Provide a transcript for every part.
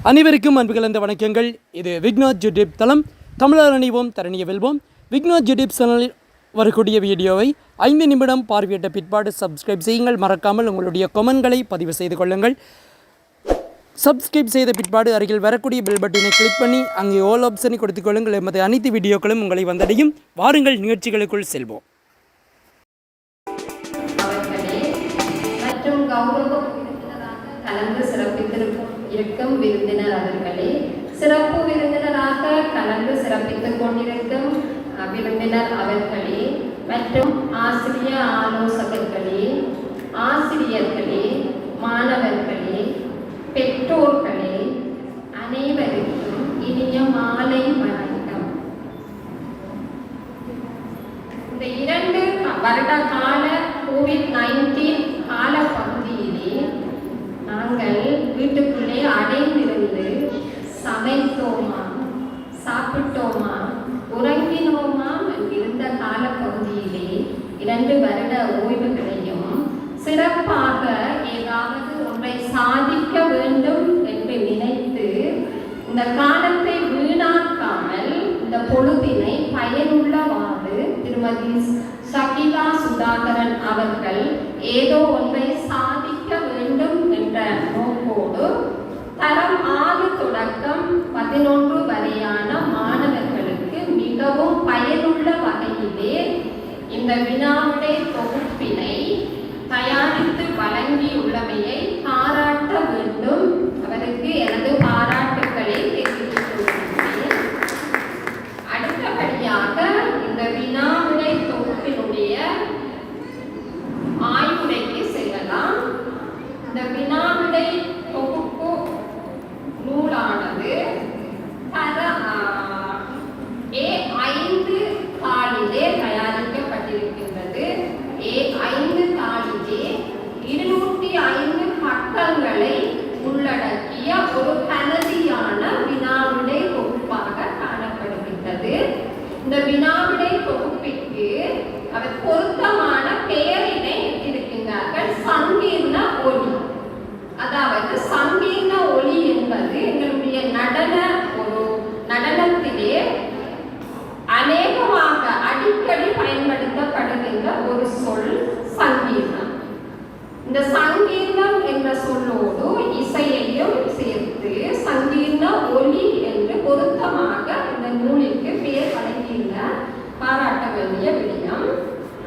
அனைவருக்கும் அன்பு கலந்த வணக்கங்கள். இது விக்னாத் யூடியூப் தளம். தமிழர் அணிவோம், தரணியை வெல்வோம். விக்னாத் யூடியூப் சேனலில் வரக்கூடிய வீடியோவை 5 நிமிடம் பார்வையிட்ட பிற்பாடு சப்ஸ்கிரைப் செய்யுங்கள். மறக்காமல் உங்களுடைய கமெண்ட்களை பதிவு செய்து கொள்ளுங்கள். சப்ஸ்கிரைப் செய்த பிற்பாடு அருகில் வரக்கூடிய பெல் பட்டனை கிளிக் பண்ணி அங்கே ஆல் ஆப்ஷனை கொடுத்துக் கொள்ளுங்கள். எமது அனைத்து வீடியோக்களும் உங்களை வந்தடையும். வாருங்கள் நிகழ்ச்சிகளுக்குள் செல்வோம். கலந்து சிறப்பித்திருக்கும் விருந்தினர் அவர்களே, சிறப்பு விருந்தினராக கலந்து சிறப்பித்துக் கொண்டிருக்கும் விருந்தினர் அவர்களே, மற்றும் ஆசிரிய ஆலோசகர்களே, ஆசிரியர்களே, மாணவர்களே, பெற்றோர்களே, அனைவருக்கும் இனிய மாலை வணக்கம். இந்த 2 வருட கால COVID-19 கால பகுதியிலே நாங்கள் வீட்டுக்குள்ளே அடைந்திருந்து சமைத்தோமா, சாப்பிட்டோமா, உறங்கினோமா இருந்த காலப்பகுதியிலே 2 வருட ஓய்வுகளையும் சிறப்பாக ஏதாவது ஒன்றை சாதிக்க வேண்டும் என்று நினைத்து இந்த காலத்தை வீணாக்காமல் இந்த பொழுதினை பயனுள்ளவாறு திருமதி ஷகிலா சுதாகரன் அவர்கள் ஏதோ ஒன்றை சாதிக்க வேண்டும் என்ற நோக்கோடு தரம் 6 தொடக்கம் 11 வரையான மாணவர்களுக்கு மிகவும் பயனுள்ள வகையிலே இந்த வினாவிடை தொகுப்பினை தயாரித்து வழங்கியுள்ளமையை பாராட்ட வேண்டும். அவருக்கு எனது பாராட்டுக்களை தெரிவித்துக் கொள்கிறேன். அடுத்தபடியாக இந்த வினாவிடை தொகுப்பினுடைய ஆய்வுரைக்கு செல்லலாம். இந்த வினாவிடை தொகுப்பு நூலானது A5 தாளிலே தயாரிக்கப்பட்டிருக்கின்றது. A5 தாளிலே 205 பக்கங்களை உள்ளடக்கிய ஒரு கனதியான வினாவிடை தொகுப்பாக காணப்படுகின்றது. இந்த வினாவிடை தொகுப்பிற்கு அவர் பொருத்தமான பெயரினை இருக்கின்றார்கள், சங்கீர்ண ஒலி. அதாவது சங்கீர்ண ஒலி என்பது எங்களுடைய நடனத்திலே அநேகமாக அடிக்கடி பயன்படுத்தப்படுகின்ற ஒரு சொல் சங்கீர்ணம். இந்த சங்கீர்ணம் என்ற சொல்லோடு இசையையும் சேர்த்து சங்கீர்ண ஒலி என்று பொருத்தமாக இந்த நூலிற்கு பெயர் வழங்கியுள்ள பாராட்ட வேண்டிய விடயம்.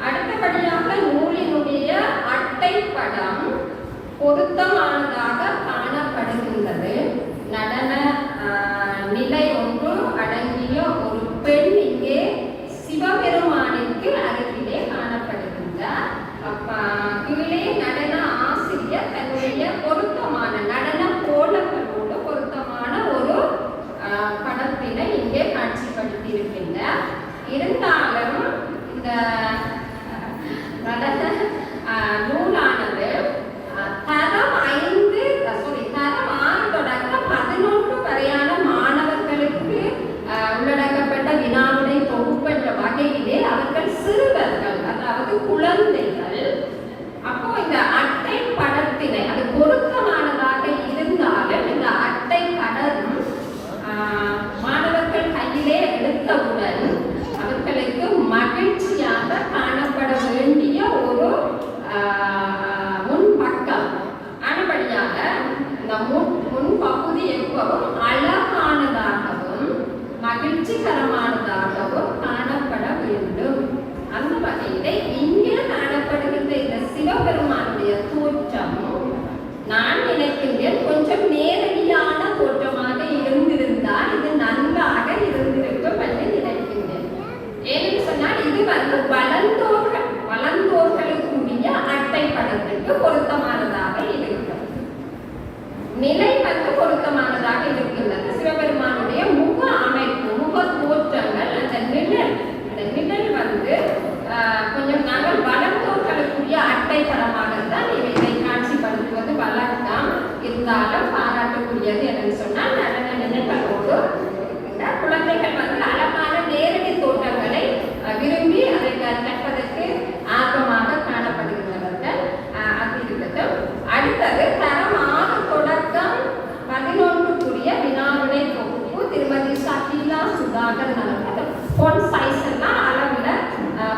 அடுத்தபடியாக நூலினுடைய அட்டைப்படம் பொருத்தமானதாக காணப்படுகின்றது. நடன நிலை ஒன்று அடங்கிய ஒரு பெண் இங்கே சிவபெருமானுக்கு அருகிலே காணப்படுகின்றார். கீழே நடன ஆசிரியர் தன்னுடைய பொருத்தமான நடன கோலங்களோடு பொருத்தமான ஒரு படத்தினை இங்கே காட்சிப்படுத்தி இருக்கின்றார். இருந்தாலும் இந்த நடன நூலானது தரம் 6 தொடக்கம் 11 வரையான மாணவர்களுக்கு உள்ளடக்கப்பட்ட வினாவிடை தொகுப்பு என்ற வகையிலே அவர்கள் சிறுவர்கள், அதாவது குழந்தைகள். அப்போ இந்த அட்டை படத்தினை அது பொருத்தமானதாக இருந்தாலும் இந்த அட்டை படம் மாணவர்கள் கையிலே எடுத்தவுடன் அவர்களுக்கு மகிழ்ச்சியாக காணப்பட வேண்டிய ஒரு முன்பக்கம். ஆனபடியாக இந்த முன்பகுதி எப்பவும் அழகானதாகவும் மகிழ்ச்சிகரமானதாகவும் காணப்பட வேண்டும். அந்த வகையிலே இங்கே காணப்படுகின்ற இந்த சிவபெருமானுடைய தோற்றம் நான் நினைக்கின்றேன் கொஞ்சம் நேரடியான தோற்றமாக இருந்திருந்தால் இது நன்றாக இருந்திருக்கும் என்று நினைக்கின்றேன். ஏன்னு சொன்னால் இது வளர்ந்தோர்களுக்குரிய அட்டை படத்துக்கு பொருத்தமானதாக இருக்கும். நிலை பொருத்தமானதாக இருக்கும். பார்க்கறதுனால அந்த ஃபோன் சைஸ் எல்லாம் அளவில்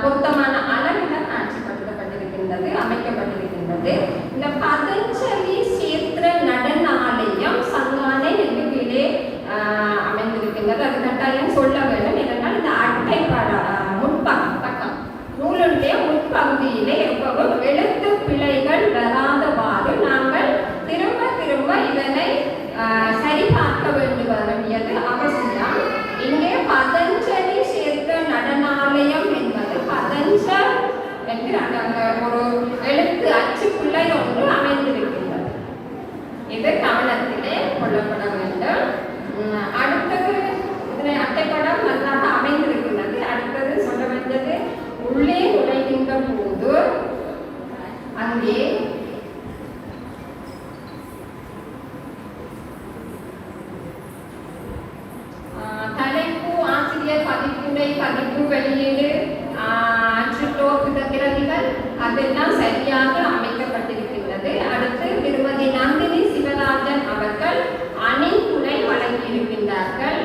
பொருத்தமான அளவில் காட்சிப்படுத்தப்பட்டிருக்கின்றது, அமைக்கப்பட்டிருக்கின்றது. இந்த பதஞ்சலி சேத்திர நடனாலயம் சங்கானை என்று கீழே அமைந்திருக்கின்றது. அது கட்டாயம் சொல்ல வேண்டும். ஏனென்றால் இந்த அட்டை முற்பக்கம் நூலுடைய முற்பகுதியிலே எப்பவும் எழுத்து பிழைகள் வராதவாறு நாங்கள் திரும்ப திரும்ப இதனை சரிபார்க்க வேண்டியது அவசியம். இங்கே பதஞ்சலி சேத்திர நடனாலயம் என்பது பதஞ்சல் என்று ஒரு எழுத்து அச்சு பிழை ஒன்று அமைந்திருக்கின்றது. இது கவனத்திலே கொள்ளப்பட வேண்டும். அடுத்தது இதில் அட்டைப்படம் நன்றாக அமைந்திருக்கின்றது. அடுத்தது சொல்ல வேண்டியது, உள்ளே நுழைகின்ற போது அங்கே தலைப்பு, ஆசிரியர், பதிப்புரை, பதிப்பு வெளியீடு, அச்சுட்டோர் பிரதிகள் அதெல்லாம் சரியாக அமைக்கப்பட்டிருக்கின்றது. அடுத்து திருமதி நந்தினி சிவராஜன் அவர்கள் அணிந்துரை வழங்கியிருக்கின்றார்கள்.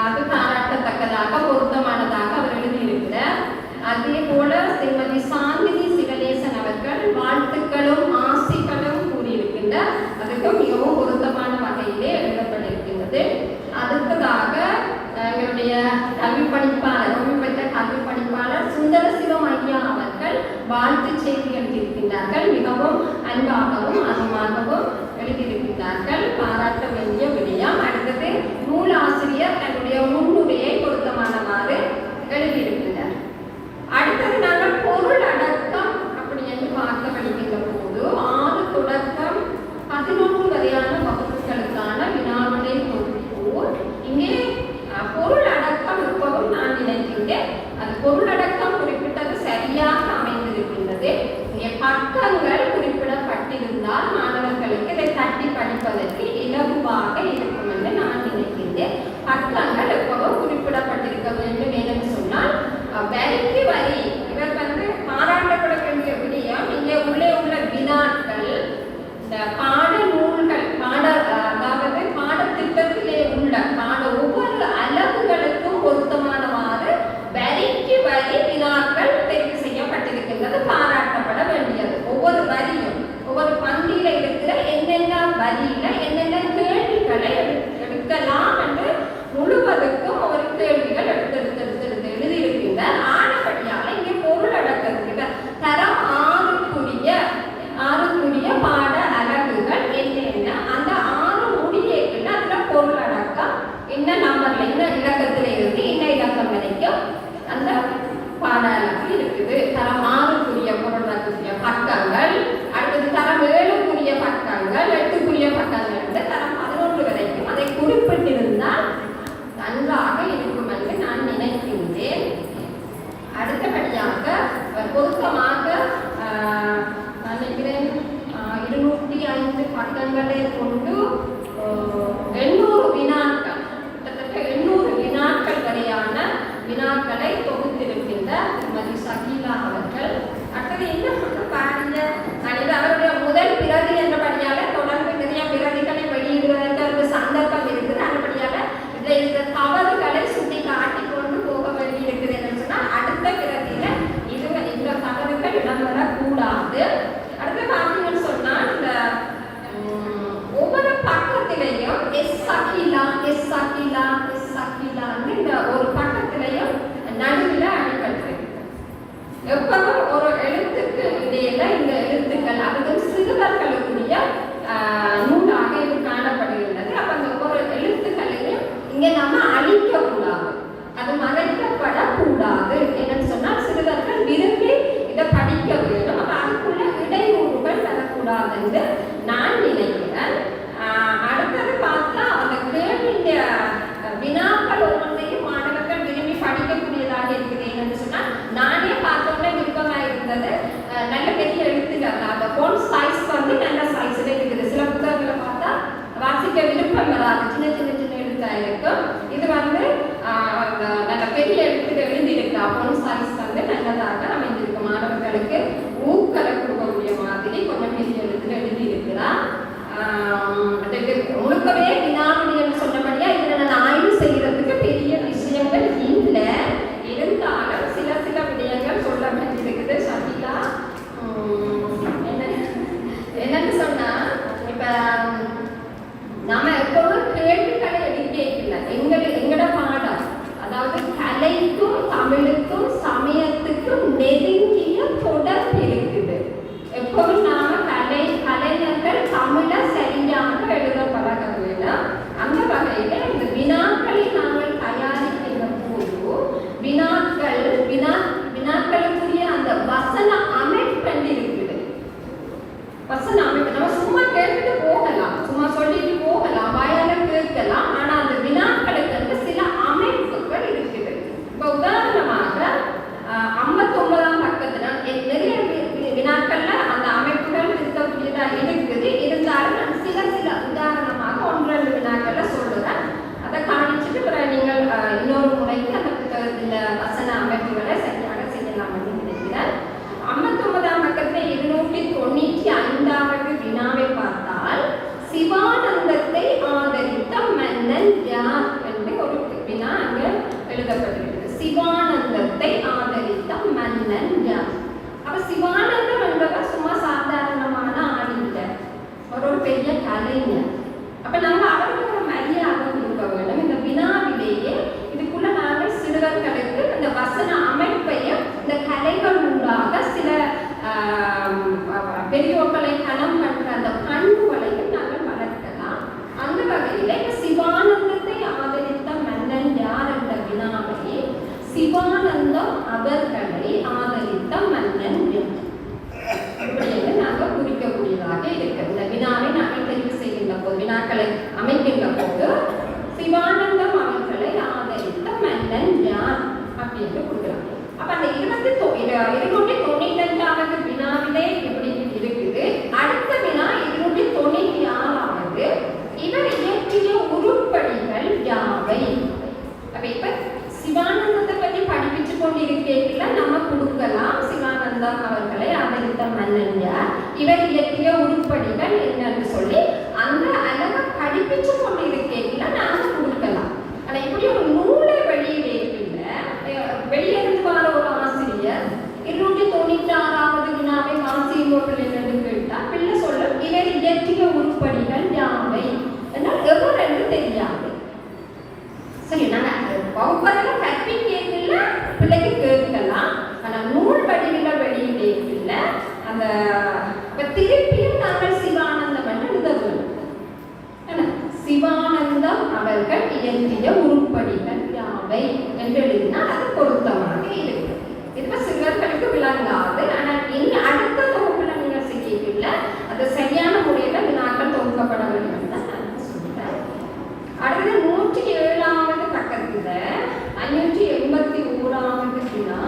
அது பாராட்டத்தக்கதாக பொருத்தமானதாக அவர் எழுதியிருக்கிறார். அதே போல திருமதி சாந்தினி சிவலேசன் அவர்கள் வாழ்த்துக்களும் ஆசிகளும் கூறியிருக்கின்றார். அதுக்கு மிகவும் பொருத்தமான வகையிலே எழுதப்பட்டிருக்கின்றது. அடுத்ததாக எங்களுடைய கல்வி பணிப்பாளர், ஓய்வு பெற்ற கல்வி பணிப்பாளர் சுந்தர சிவம் ஐயா அவர்கள் வாழ்த்து செய்தி எழுதியிருக்கின்றார்கள். மிகவும் அன்பாகவும் அகமாகவும் எழுதியிருக்கின்றார்கள். பாராட்ட வேண்டிய விடயம். அடுத்தது நூலாசிரியர் தன்னுடைய முன்னுரையை பொருத்தமானவாறு எழுதியிருக்கின்றார். அடுத்தது நாங்கள் பொருள் அடக்கம் அப்படி என்று பார்க்க படிக்கின்ற போது 6 தொடக்கம் 11 வரையான வகுப்புகளுக்கான வினாவிடை தொகுப்பு. இங்கே பொருள் அடக்கம் இப்பவும் நான் நினைக்கின்றேன். அது பொருள் அடக்கம் குறிப்பிட்டது சரியாக அமைந்திருக்கின்றது. இங்கே பக்கங்கள் குறிப்பிடப்பட்டிருந்தால் மாணவர்களுக்கு இதை தட்டி படிப்பதற்கு இலகுவாக இருக்கும் என்று நான் நினைக்கின்றேன். பக்கங்கள் எப்பவும் குறிப்பிடப்பட்டிருக்க வேண்டும் என்று சொன்னால் வரிக்கு வரி இவர் பாராட்டப்பட வேண்டிய விடயம். இங்கே உள்ளே உள்ள வினாக்கள், இந்த பாட நூல்கள், அதாவது பாடத்திட்டத்திலே உள்ள ஒவ்வொரு அளவுகளுக்கும் பொருத்தமானவாறு வரிக்கு வரி வினாக்கள் தெரிவு செய்யப்பட்டிருக்கின்றது. பாராட்டப்பட வேண்டியது. ஒவ்வொரு வரியும் ஒவ்வொரு பந்தியில இருக்கிற என்னென்ன வரியில என்னென்ன கேள்விகளை எடுக்கலாம் என்று முழுவதுக்கும் ஒரு கேள்விகள் எடுத்து எழுதியிருக்கின்றார். ஆனபடியால் இங்கே பொருள் அடக்கத்துக்கு தரம் 6 பாட அலகுகள் என்னென்ன, அந்த 6 முடியேக்குள்ள அதுல பொருள் அடக்கம் என்ன நம்பர்ல என்ன இலக்கத்துல இருந்து என்ன இலக்கம் வரைக்கும் அந்த பாட அலகு இருக்குது. தரம் 6 பொருள் அடக்கக்கூடிய பக்கங்கள், அடுத்தது தரம் 7 பக்கங்கள், 8 பக்கங்கள், தரம் 11 வரைக்கும் அதை குறிப்பிட்டிருந்தால் நன்றாக இருக்கும் என்று நான் நினைக்கின்றேன். அடுத்தபடியாக பொருத்தமாக நினைக்கிறேன் 205 பக்கங்களை கொண்டு 800 வினாக்கள், கிட்டத்தட்ட 800 வினாக்கள் வரையான வினாக்களை தொகுத்திருக்கின்ற திருமதி சகீலா அவர்கள். அடுத்தது என்ன சொல்ற பாருங்க, அவருடைய முதல் பிரதி என்றபடியால தொடர்ந்து நிறைய பிரதிகளை வெளியிடுவதற்கு ஒரு சந்தர்ப்பம் இருக்குது. அதுபடியால இதில் இருக்கிற தவறுகளை சுட்டி காட்டிக் கொண்டு போக வேண்டியிருக்குது என்று சொன்னால் அடுத்த பிரதியில இந்த தவறுகள் இடம்பெறக்கூடாது. அடுத்து பார்த்தீங்கன்னு சொன்னால் இந்த ஒவ்வொரு பக்கத்திலையும் எஸ் சகிலான்னு இந்த ஒரு பக்கத்திலையும் நடுவில் அடிபட்டிருக்கு. எப்பவும் ஒரு எழுத்துக்கு இடையில இந்த எழுத்துக்கள் அதுவும் சிறுவர்களுக்குரிய நூலாக இது காணப்படுகின்றது. அப்ப அந்த ஒரு எழுத்துக்களையும் இங்கே நம்ம அழிக்கக்கூடாது, அது மறைக்கப்படக்கூடாது. என்னன்னு சொன்னால் சிறுவர்கள் விரும்பி இதை படிக்க வேண்டும். அப்ப அதுக்குள்ள இடையூறுகள் வரக்கூடாது என்று நான் நினைக்கிறேன். அடுத்தது பார்த்தா அந்த கேள்விய வினாக்கள் ஒவ்வொன்றையும் மாணவர்கள் விரும்பி படிக்கக்கூடியதாக இருக்குது. என்னன்னு சொன்னால் நானே பார்த்தோன்னே விருப்பமாக இருந்தது. நல்ல பெரிய எழுத்துக்கள், அந்த ஃபோன் சைஸ் நல்ல சைஸ்ல இருக்குது. சில புத்தகங்களை பார்த்தா வாசிக்க விருப்பம் வராது, சின்ன எழுத்தா இருக்கும். இது நல்ல பெரிய எழுத்துல எழுதியிருக்கா. ஃபோன் சைஸ் நல்லதாக அமைந்திருக்கு. மாணவர்களுக்கு ஊக்கலை கொடுக்கக்கூடிய மாதிரி கொஞ்சம் பெரிய எழுத்துல எழுதியிருக்கிறா. முழுக்கவே வினாவளின்னு சொன்னபடியா இதில் நான் ஆய்வு செய்யறதுக்கு பெரிய விஷயங்கள் யாவை. அப்ப இப்ப சிவானந்தத்தை பற்றி படிப்பிச்சு கொண்டிருக்கீங்களா நம்ம கொடுக்கலாம். சிவானந்தம் அவர்களை அவதரித்த மன்னன் யார், இவர் இயற்றிய உருப்படிகள் என்னன்னு சொல்லி அந்த அளவை படிப்பிச்சு கொண்டிருக்கீங்களா நாம கொடுக்கலாம். ஆனா இப்படி ஒரு நூலை வெளியிலே வெளியிருந்து வர ஒரு ஆசிரியர் 296வது வினாவை வாசியுங்கள் என்று கேட்டால் பிள்ளை சொல்லும் இவர் இயற்றிய உருப்படிகள் யாவை என்றால் எவர் என்று தெரியாது. சரி, நாங்கள் வகுப்பறையில் கற்பிக்கல பிள்ளைக்கு கேட்கலாம். ஆனால் நூல் வடிவில் வெளியிடல அந்த திருப்பியும் நாங்கள் சிவானந்தம் என்று உதவும். சிவானந்தம் அவர்கள் இயற்றிய உருப்படிகள் யாவை என்று எழுதினால் அது பொருத்தமாக இருக்கு. இது சிலர்களுக்கு விளங்காது. ஆனால் இனி அடுத்த தொகுப்புல நீங்கள் செய்யல அது சரியான முறையில் வினாக்கள் தொகுக்கப்பட வேண்டும் தான் நான் சொல்றேன். அடுத்தது 107வது பக்கத்துல 581வது வினா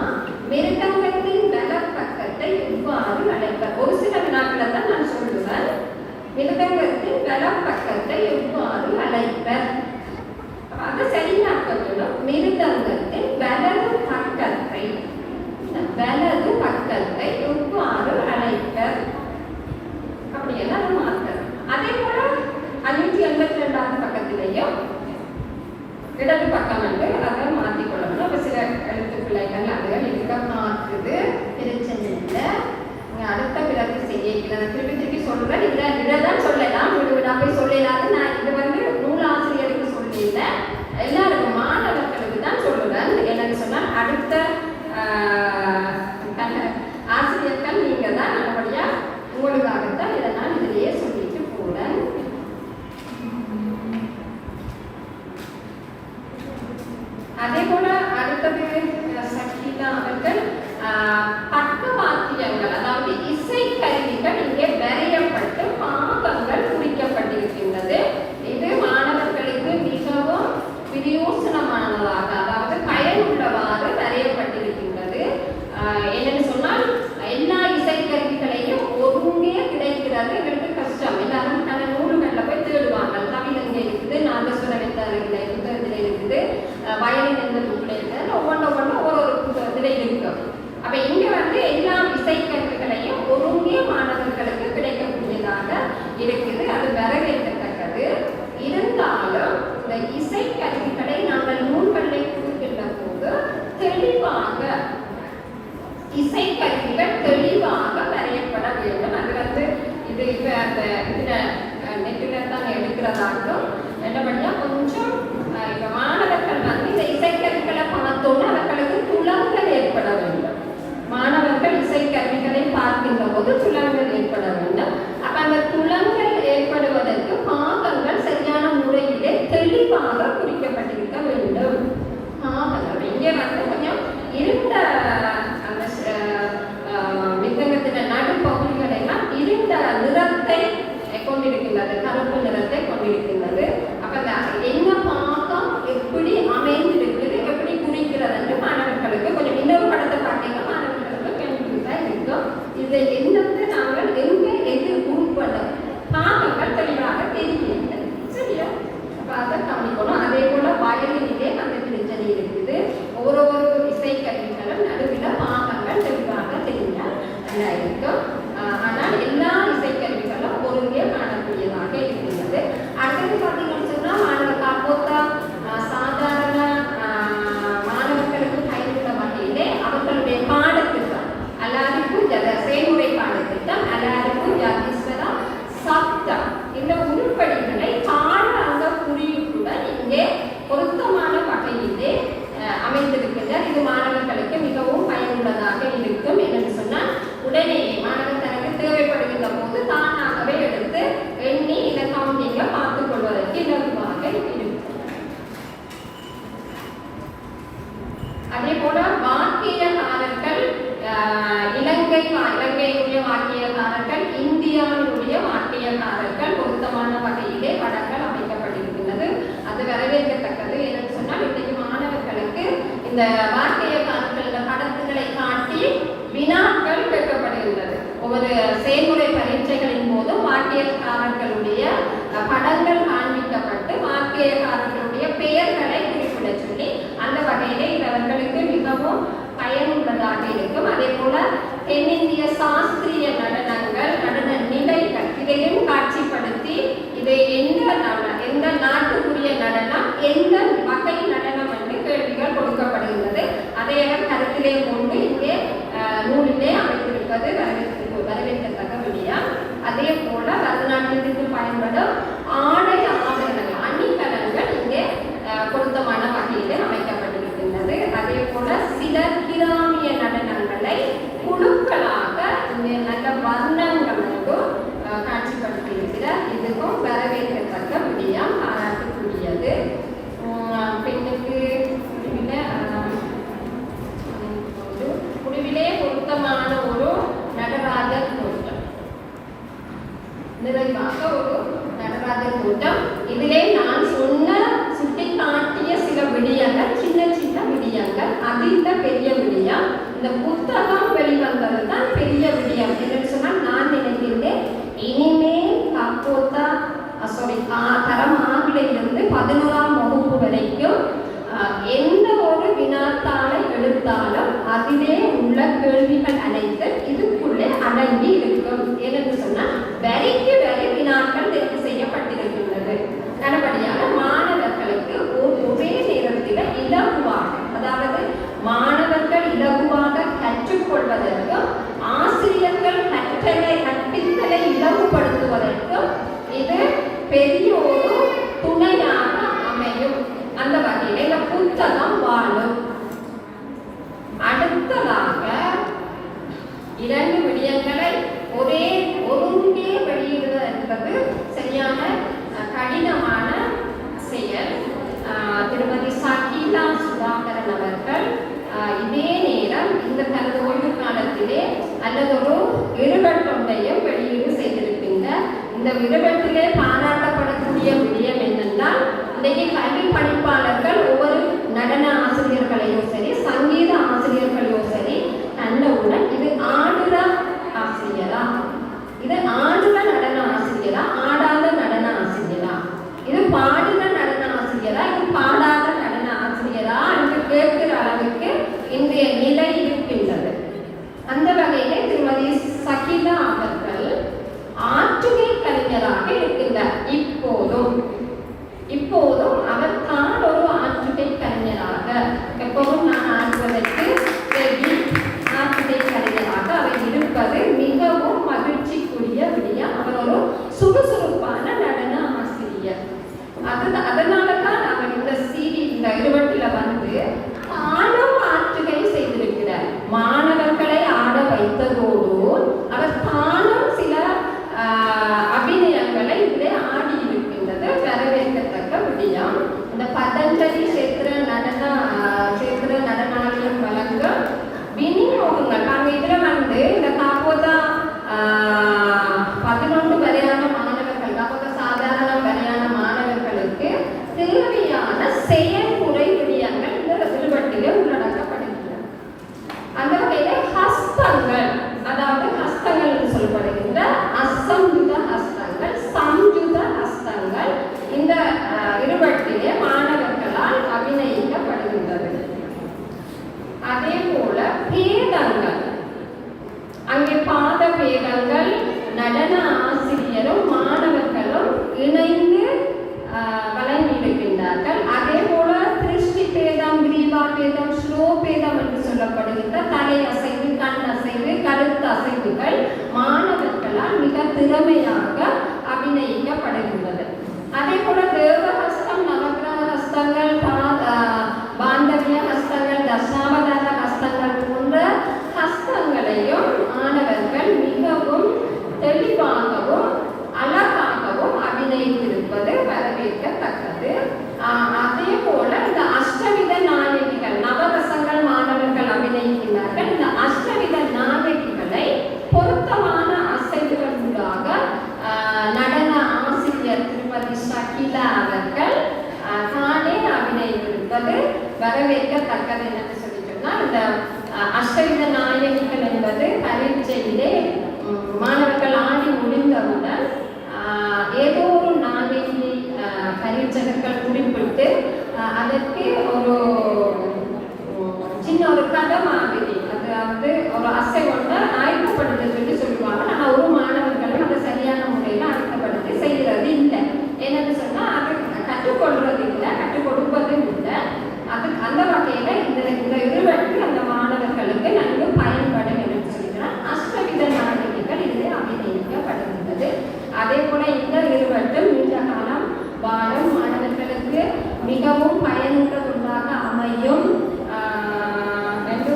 மிருதங்கத்தின் வலப்பக்கத்தை எவ்வாறு அழைப்பர். ஒரு சில வினாக்களை தான் நான் சொல்லுவேன். மிருதங்கத்தின் வலப்பக்கத்தை எவ்வாறு அழைப்பர் அதை சரியாக்க வேண்டும். மிருதங்கத்தின் வலது பக்கத்தை எவ்வாறு அழைப்பர் அப்படியெல்லாம் மாற்ற. அதே போல 582வது பக்கத்திலேயும் இடது பக்கம் வந்து அதை மாற்றிக்கொள்ளணும். அப்ப சில எழுத்து பிள்ளைகள் அதுகள் இருக்க மாற்றுது பிரச்சனை இல்லை. அடுத்த பிறகு செய்ய திருப்பி சொல்றேன். இதான் சொல்லலாம், விடா போய் சொல்லலாது. நான் இது வந்து நூலாசிரியருக்கு சொல்லல, எல்லாருக்கும் மாணவர்களுக்கு தான் சொல்லுவேன். எனக்கு சொன்னால் அடுத்த ஆசிரியர்கள் நீங்க தான் நல்லபடியா உங்களுக்காகத்தான் இதை நான் இதிலேயே சொல்லிட்டு போறேன். அதே போல அடுத்தது சக்திதா அவர்கள் பக்கவாத்தியங்கள் அதாவது இசை கருவிகள் இங்கே வரையப்பட்டு பாகங்கள் குறிக்கப்பட்டிருக்கின்றது. இது மாணவர்களுக்கு மிகவும் பிரயோசனமானதாக அதாவது பயனுள்ளவாறு வரையப்பட்டிருக்கின்றது. என்னன்னு சொன்னால் எல்லா இசை கருவிகளையும் ஒருங்கே கிடைக்கிறது எங்களுக்கு கஷ்டம். எல்லாரும் நல்ல நூல்களில் போய் தேடுவாங்க. தமிழ் எங்கே இருக்குது, நாதஸ்வர வித்தாரங்கள் புத்தகத்தில் இருக்குது, வயலின் எந்த நூலில் இருக்குது, ஒவ்வொன்றும் ஒரு இதில் இருக்கும். அப்ப இங்க வந்து எல்லா இசை கருவிகளையும் ஒருங்கே மாணவர்களுக்கு கிடைக்கக்கூடியதாக இருக்குது. அது வரவேற்கத்தக்கது. இருந்தாலும் இந்த இசை கருவிகளை நாங்கள் நூல்களில் கொடுக்கின்ற போது தெளிவாக இசை கருவிகள் தெளிவாக வரையப்பட வேண்டும். அது வந்து இது இப்ப அந்த இதுல நெட்டில தான் எடுக்கிறதாகும். என்னபடியா கொஞ்சம் இப்ப மாணவர்கள் வந்து இந்த இசைக்கருவிகளை பார்த்தோன்னு அவர்களுக்கு துளங்கள் ஏற்பட வேண்டும். மாணவர்கள் இசைக்கருவிகளை பார்க்கின்ற போது துளங்கள் ஏற்பட வேண்டும். அப்ப அந்த துளங்கள் ஏற்படுவதற்கு பாகங்கள் சரியான முறையிலே தெளிவாக குறிக்கப்பட்டிருக்க வேண்டும். பாகங்கள் இங்கே வந்து கொஞ்சம் இருந்த அந்த மிருதங்கத்தின் நடுப்பகுதிகள் எல்லாம் இருந்த நிறத்தை கொண்டிருக்கின்றது, கருப்பு நிறத்தை கொண்டிருக்கின்றது. அப்ப என்ன பாகம் எப்படி அமைந்திருக்குது, எப்படி குறிக்கிறது என்று மாணவர்களுக்கு கொஞ்சம் இன்னொரு படத்தை பார்த்தீங்க மாணவர்களுக்கு கண்டிப்பா இருக்கும். இதை என்னத்தை நாங்கள் எங்க எது உருப்பட பாகங்கள் தெளிவாக தெரியல. சரியா? அப்ப அதை கவனிக்கணும். அதே போல வயலினிலே அந்த பிரச்சனை இருக்குது. ஒரு இசை கருவிகளும் நடுவில் பாகங்கள் தெளிவாக தெரிஞ்சால் நல்லா இருக்கும். ஆனால் எல்லா இசைக்கருவிகளும் ஒருங்கே காணக்கூடியதாக இருக்கின்றது. அடுத்தது பார்த்தீங்கன்னு சொன்னால் மாணவ காப்போத்தா சாதாரண மாணவர்களுக்கு பயனுள்ள வகையிலே அவர்களுடைய பாடத்திட்டம் எல்லாருக்கும் செய்முறை பாடத்திட்டம் எல்லாருக்கும் ஜாதீஸ்வரா சப்தம் இந்த உருப்படிகளை பாட அங்க குறியீட்டுடன் இங்கே பொருத்தமான வகையிலே அமைந்திருக்கின்ற இது மாணவர்களுக்கு மிகவும் பயனுள்ளதாக இருக்கும். என்னன்னு சொன்னால் உடனே மாணவர் தனக்கு தேவைப்படுகின்ற போது தானாகவே எடுத்து எண்ணி இதை கவுண்டிங்க பார்த்துக் கொள்வதற்கு இலகுவாக இருக்கும். அதே போல வாக்கியக்காரர்கள் இலங்கையினுடைய வாக்கியக்காரர்கள் இந்தியாவினுடைய வாக்கியக்காரர்கள் பொருத்தமான வகையிலே படங்கள் அமைக்கப்பட்டிருக்கின்றது. அது வரவேற்கத்தக்கது. என்னன்னு சொன்னால் இன்றைக்கு மாணவர்களுக்கு இந்த வாக்கியக்காரர்கள் இந்த படத்துகளை காட்டி வினாக்கள் கேட்கப்படுகின்றது. ஒவ்வொரு செயல்முறை பரீட்சைகளின் போது வாக்கியக்காரர்களுடைய படங்கள் காண்பிக்கப்பட்டு வாக்கியக்காரர்களுடைய பெயர்களை 11ஆம் வகுப்பு வரைக்கும் எந்த ஒரு வினாத்தாளை எடுத்தாலும் அதிலே உள்ள கேள்விகள் அனைத்து இதுக்குள்ளே அடங்கி இருக்கும். ஏனென்று சொன்னால் வரிக்கு வரி வினாக்கள் தேர்வு செய்யப்பட்டிருக்கின்றது. நல்லபடியாக மாணவர்களுக்கு ஒரே நேரத்தில் இலகுவாக, அதாவது மாணவர்கள் இலகுவாக கற்றுக்கொள்வதற்கும் ஆசிரியர்கள் கற்பித்தலை இலகுபடுத்துவதற்கும் இது பெரிய ஒரு துணையாக அமையும். அந்த வகையில் இந்த புத்தகம் வாழும். அடுத்ததாக 2 விடயங்களை ஒருங்கே வெளியிடுவது என்பது சரியான கடினமான செயல். திருமதி சகிலா சுதாகரன் அவர்கள் இதே நேரம் இந்த தனது ஓய்வு காலத்திலே அல்லது ஒரு இருவட்டொன்றையும் வெளியீடு செய்திருக்கின்றார். இந்த இருவட்டிலே பாராட்டப்படக்கூடிய விடயம் என்னென்றால், இன்றைக்கு கல்வி பணிப்பாளர்கள் ஒவ்வொரு நடன ஆசிரியர்களையோ சரி, சங்கீத ஆசிரியர்களையோ சரி கண்டவுடன் இது ஆடுற ஆசிரியரா, இது ஆடுற நடன ஆசிரியரா, ஆடாத நடன ஆசிரியரா, இது பாடுற நடன ஆசிரியரா, இது பாடாத நடன ஆசிரியரா என்று கேட்கிற அளவுக்கு இன்றைய நிலை இருக்கின்றது. அந்த வகையிலே திருமதி சகிலா அவர்கள் ஆற்றுகை கலைஞராக இருக்கின்றார். இப்போதும் அவர் தான் ஒரு ஆற்றுகை கலைஞராக, எப்போதும் நான் ஆற்றுவதற்கு ஆற்றுகை கலைஞராக அவர் இருப்பது மிகவும் மகிழ்ச்சிக்குரிய விடயம். அவர் ஒரு சுறுசுறுப்பான நடன ஆசிரியர். அதனால தான் அவர் இந்த இருவட்டில் வந்து தானும் ஆற்றுகை செய்திருக்கிறார். மாணவர்களை ஆட வைத்ததோடு அவர் தானும் சில அபிநயங்களை இதிலே ஆடி இருக்கின்றது. வரவேற்கத்தக்க விடயம். இந்த பதஞ்சலி சேத்திர நடனாலயம் வழங்கும் விநியோகங்கள் நாங்கள் இதில் வந்து இந்த காப்போதா 11 வரையான மாணவர்கள், காப்போதா சாதாரண வரையான மாணவர்களுக்கு தேவையான செயல்முறை விடயங்கள் இந்த விடுபட்டிலே உள்ளடக்கப்படுகின்றன. அந்த வகையில ஹஸ்தங்கள், அதாவது ஹஸ்தங்கள் என்று சொல்லப்படுகின்ற அசம்யுத ஹஸ்தங்கள், சம்யுத ஹஸ்தங்கள் இந்த இருவட்டிலே மாணவர்களால் அபிநயிக்கப்படுகின்றது. அதே போல பேதங்கள், அங்கே பாத பேதங்கள் நடன ஆசிரியரும் மாணவர்களும் இணைந்து வழங்கியிருக்கின்றார்கள். அதே போல திருஷ்டி பேதம், கிரீவா பேதம், ஸ்லோ பேதம் என்று சொல்லப்படுகின்ற தலை அசைவு, கண் அசைவு, கழுத்து அசைவுகள் மாணவர்களால் மிக திறமையாக அபிநயிக்கப்படுகின்றது. அதே போல தேவஹஸ்தம், நவகிரக ஹஸ்தங்கள், பாந்தவிய ஹஸ்தங்கள், தசாவதார ஹஸ்தங்கள் போன்ற ஹஸ்தங்களையும் மாணவர்கள் மிகவும் தெளிவாகவும் அழகாகவும் அபிநயித்திருப்பது வரவேற்கத்தக்கது. அதே போல இந்த அஷ்டவித நாயகிகள், நவரசங்கள் மாணவர்கள் அபிநயிக்கிறார்கள். இந்த அஷ்டவித நாயகிகளை பொருத்தமான அசைவுகளூடாக நடன ஆசிரியர் திருமதி சகிலா அவர்கள் தானே அபிநயித்திருப்பது வரவேற்கத்தக்கது என்று சொல்லி சொன்னால், இந்த அஷ்டவித நாயகிகள் என்பது பரீட்சையிலே மாணவர்கள் ஆடி முடிந்தவுடன் ஏதோ ஒரு நாயகியை பரீட்சகர்கள் குறிப்பிட்டு அதற்கு ஒரு சின்ன ஒரு கதை மாதிரி, அதாவது ஒரு அசை ஒன்றை ஆயத்தப்படுத்த சொல்லுவாங்க. ஆனால் ஒரு மாணவர்களும் அதை சரியான முறையில் ஆயத்தப்படுத்தி செய்கிறது இல்லை. என்னன்னு சொன்னால் அது கற்றுக்கொள்வது இல்லை, கற்றுக் கொடுப்பதும் இல்லை. அந்த வகையில் இந்த இருவருக்கு அந்த மாணவர்களுக்கு நன்கு பயன்படும் என்று சொல்கிறார். அஷ்டவித நாயகிகள் இதில் அபிநயிக்கப்படுகின்றது. அதே போல இந்த இருவட்டும் நீண்ட காலம் வாழும், மாணவர்களுக்கு மிகவும் பயனுள்ளதாக அமையும் என்று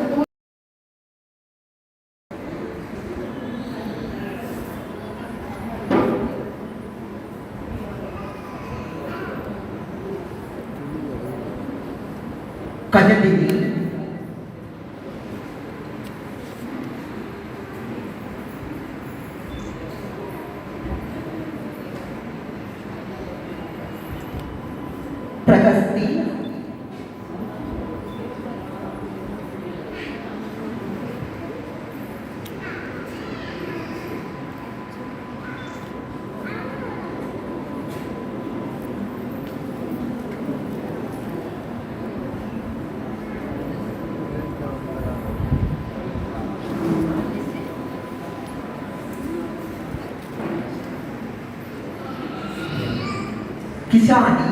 கஜடிவி பிரகஸ்தி இஷானி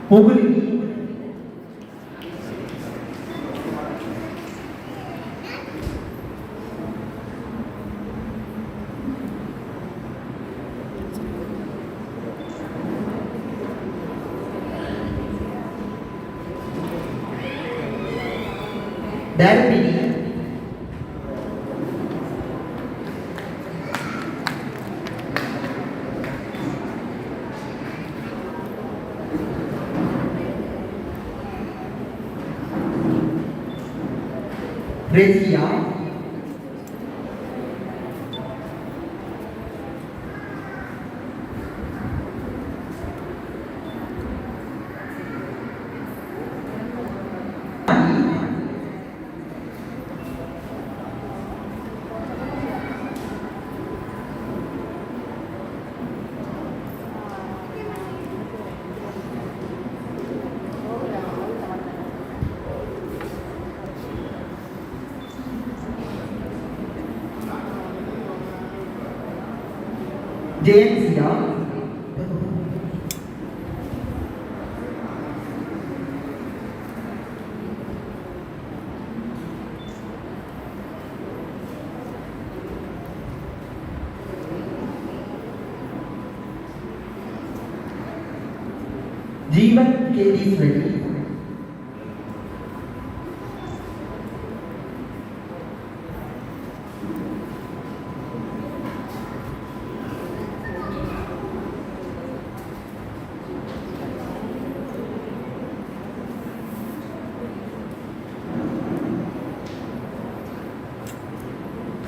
புகழி தர்மினி ரெஜியா ஜெயன்சியா ஜீவன் கேதீஸ்வரி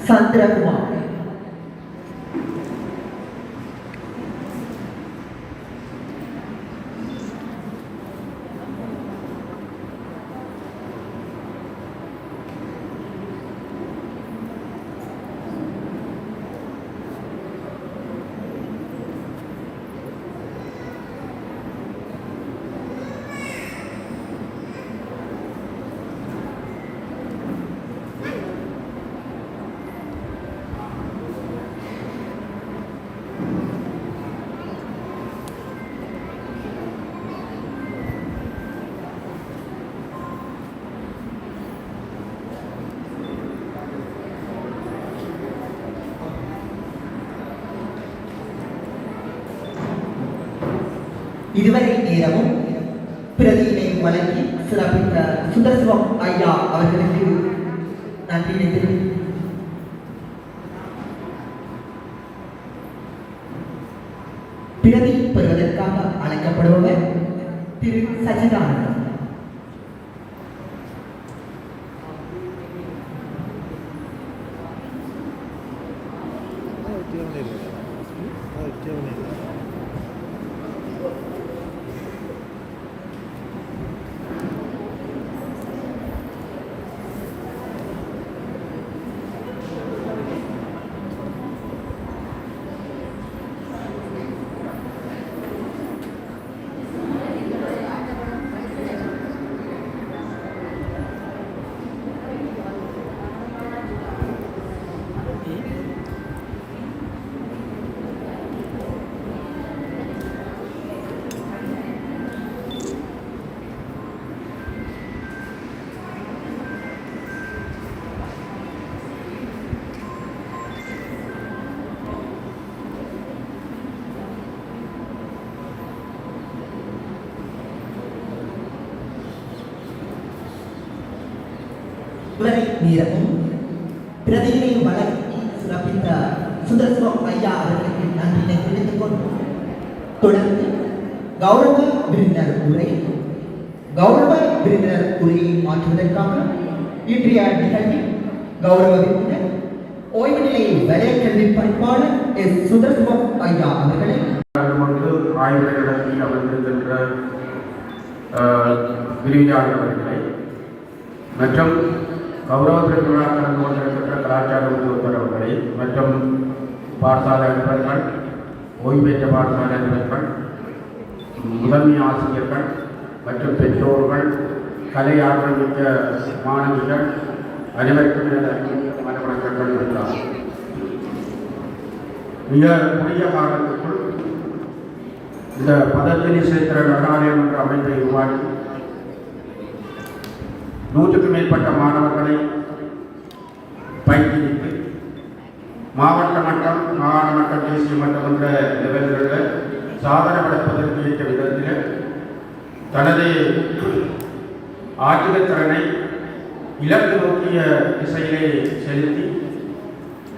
சந்திரகுமார் இதுவரை நேரமும் பிரதியினை வழங்கி சிறப்பித்த சுந்தரசிவம் ஐயா அவர்களுக்கு நன்றியை தெரிவித்து பிரதி பெறுவதற்காக அழைக்கப்படுபவர் திரு சச்சிதானந்தம். இதுவரை நேரமும் பிரதியினை வழங்கி சிறப்பித்த சுந்தரசிவம் ஐயா அவர்களுக்கு நன்றியை தெரிவித்துக் கொண்டு தொடர்ந்து கௌரவ விருந்தினர் உரையை மாற்றுவதற்காக இன்றைய நிகழ்வில் கௌரவ விருந்தினர் ஓய்வு நிலை வலய கல்வி பணிப்பாளர் எஸ் சுந்தரசிவம் ஐயா அவர்களை ஆய்வு நடத்தி அமர்ந்திருக்கின்ற விரிவியாளர் அவர்களை மற்றும் கௌரவ விருதுகளாக கலந்து கொண்டிருக்கின்ற கலாச்சார உத்தியோகத்தர் அவர்களை மற்றும் பாடசாலை அதிபர்கள் ஓய்வு பெற்ற பாடசாலை அதிபர்கள் முதன்மை ஆசிரியர்கள் மற்றும் பெற்றோர்கள், கலை ஆர்வம் மிக்க மாணவிகள் அனைவருக்கும் வணக்கங்கள் இருந்தார். மிக குறுகிய காலத்துக்குள் இந்த பதத்தினி சேத்திர நடனாலயம் என்ற அமைப்பை உருவாக்கி 100க்கும் மேற்பட்ட மாணவர்களை பயிற்றுவித்து மாவட்ட மட்டம், மாகாண மட்டம், தேசிய மட்டம் என்ற லெவல்களில் சாதனை படைப்பதற்கு ஏற்ற விதத்தில் தனது ஆற்றுகத் திறனை இலக்கு நோக்கிய திசையிலே செலுத்தி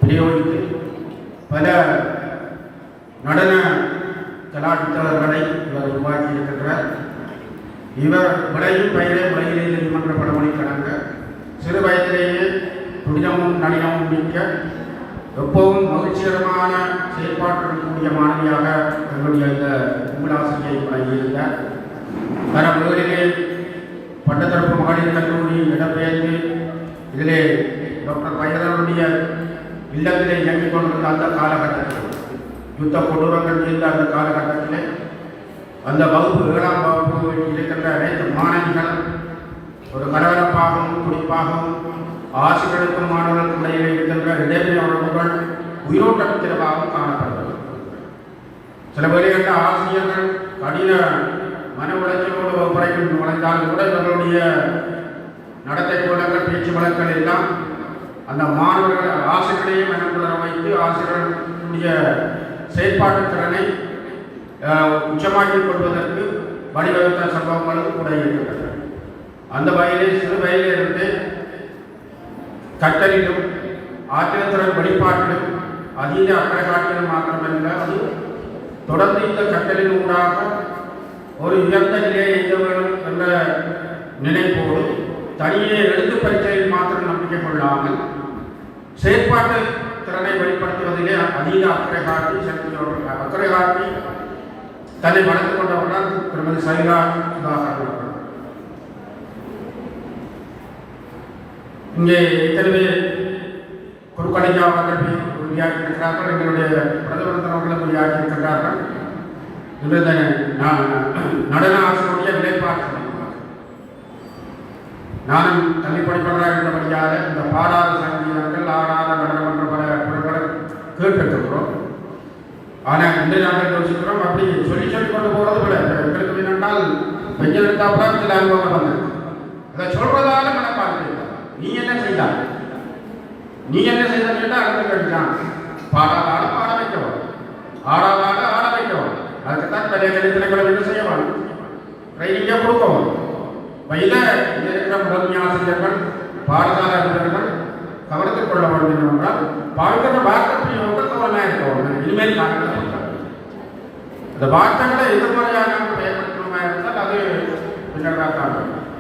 பிரயோகித்து பல நடன கலாச்சாரங்களை இவர் உருவாக்கியிருக்கின்றார். இவர் விளையும் பயிரை விளையிலே நீதிமன்ற படமொழி கணங்க சிறு வயதிலேயே துடிதமும் நளினமும் மிக்க எப்பவும் மகிழ்ச்சிகரமான செயற்பாட்டுடன் கூடிய மாணவியாக தன்னுடைய இந்த கும்பலாசிரியை வழங்கியிருந்தார். தரம் முதலிலே பட்டத்தரப்பு மகளிர் கல்லூரி இடம்பெயர்ந்து இதிலே டாக்டர் பைரவனுடைய இல்லத்திலே இயங்கிக் கொண்டிருந்த அந்த காலகட்டத்தில், யுத்த கொடூரங்கள் இருந்த அந்த காலகட்டத்திலே அந்த வகுப்பு 7ஆம் வகுப்பு இருக்கின்ற அனைத்து மாணவிகளும் ஒரு கலகலப்பாகவும் துடிப்பாகவும் ஆசிரியர்களுக்கும் மாணவர்களுக்கும் இடையிலே இருக்கின்ற இடைவெளி உறவுகள் உயிரோட்டத்திற்காகவும் காணப்படுகிறது. சில வேளைகளில் ஆசிரியர்கள் கடின மன உளைச்சலோடு வகுப்பறைகள் நுழைந்தாலும் கூட இவர்களுடைய நடத்தை கோலங்கள், பேச்சு வழக்கங்கள் எல்லாம் அந்த மாணவர்கள் ஆசிரியர்களையே மனக்குளர வைத்து ஆசிரியர்களுடைய செயற்பாட்டு திறனை உச்சமாக்கிக் கொள்வதற்கு வழிவகுத்த சம்பவங்களும் கூட இருக்கின்றன. அந்த வகையிலே சிறு வயதிலிருந்து கற்றலிலும் ஆற்றல் வெளிப்பாட்டிலும் அதீத அக்கறை காட்டிலும் மாத்திரமல்ல, அது தொடர்ந்து இந்த கற்றலின் ஊடாக ஒரு உயர்ந்த நிலையை எய்த வேண்டும் என்ற நினைப்போடு தனியே எழுத்து பரீட்சையில் மாத்திரம் நம்பிக்கை கொள்ளாமல் செயற்பாட்டு திறனை வெளிப்படுத்துவதிலே அதீத அக்கறை காட்டி தன்னை வளர்த்துக் கொண்டவர்கள் திருமதி சைலா சுதாகர். இங்கே ஏற்கனவே குறுக்கடைஞ்சா அவர்கள் உரையாற்றியிருக்கிறார்கள், எங்களுடைய பிரதமர் அவர்களும் உரையாற்றியிருக்கிறார்கள். இன்று நடன ஆசிரியருடைய நிலைப்பாடு நானும் தள்ளி படிப்பவராக இருந்தபடியாக இந்த பாடாத சங்கீதங்கள், ஆடாத நடனம் என்ற பல பொருட்களை கேட்டிருக்கிறோம். ஆனால் இன்று நாங்கள் யோசிக்கிறோம், அப்படி சொல்லி கொண்டு போகிறது விட எங்களுக்கு என்னென்றால் பெஞ்சல் எடுத்தாப்புல சில அனுபவங்கள் வந்தது. அதை சொல்றதால மனப்பாடு நீ என்ன செய்தால் கேட்டால் அடுத்த கேட்டான். பாடாத பாட வைக்கவும், ஆடாத ஆட வைக்கவும், அதுக்குத்தான் பழைய திரைப்பட என்ன செய்யணும், ட்ரைனிங்காக கொடுக்கவும். இதில் இருக்கிற முதன்மை ஆசிரியர்கள், பாடசாலை அதிபர்கள் கவனத்தில் கொள்ள வேண்டும் என்றால் பார்க்கிற வார்த்தைகள் கவனமாக இருக்கணும். இனிமேல் அந்த வார்த்தைகளை எதிர்மறையாக பயன்படுத்தணுமா இருந்தால் அது பின்னர்தான்.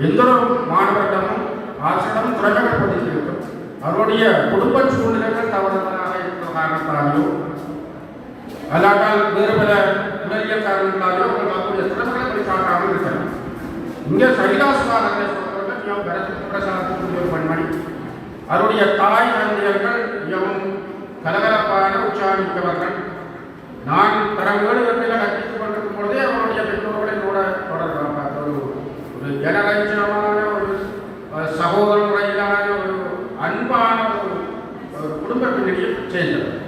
எந்த ஒரு மாணவரிடமும் ஆசிரியமும் துறைமைப்படுத்தியிருக்கும். அவருடைய குடும்ப சூழ்நிலைகள் தவறுதலாக இருக்கிற காரணத்தாலேயோ அல்லாட்டால் வேறு பல உடலியல் காரணங்களாலேயோ அவர்களுடைய திறமைகளை வெளிக்காட்டாமல் இருக்கிறார். இங்கே சைலாசுவாரங்களை சொல்றவர்கள் பிரசாரத்துக்குரிய பண்மணி. அவருடைய தாய் தந்தையர்கள் மிகவும் கலகலப்பான உற்சாகித்தவர்கள். நான் தரம் 7 வகையில் கற்பித்துக் கொண்டிருக்கும் பொழுதே அவருடைய பெற்றோர்களை கூட தொடர்பாக ஒரு ஜனரஞ்சமான ஒரு சகோதர முறையிலான ஒரு அன்பான ஒரு குடும்ப பின்னணியில் சேர்ந்தவர்.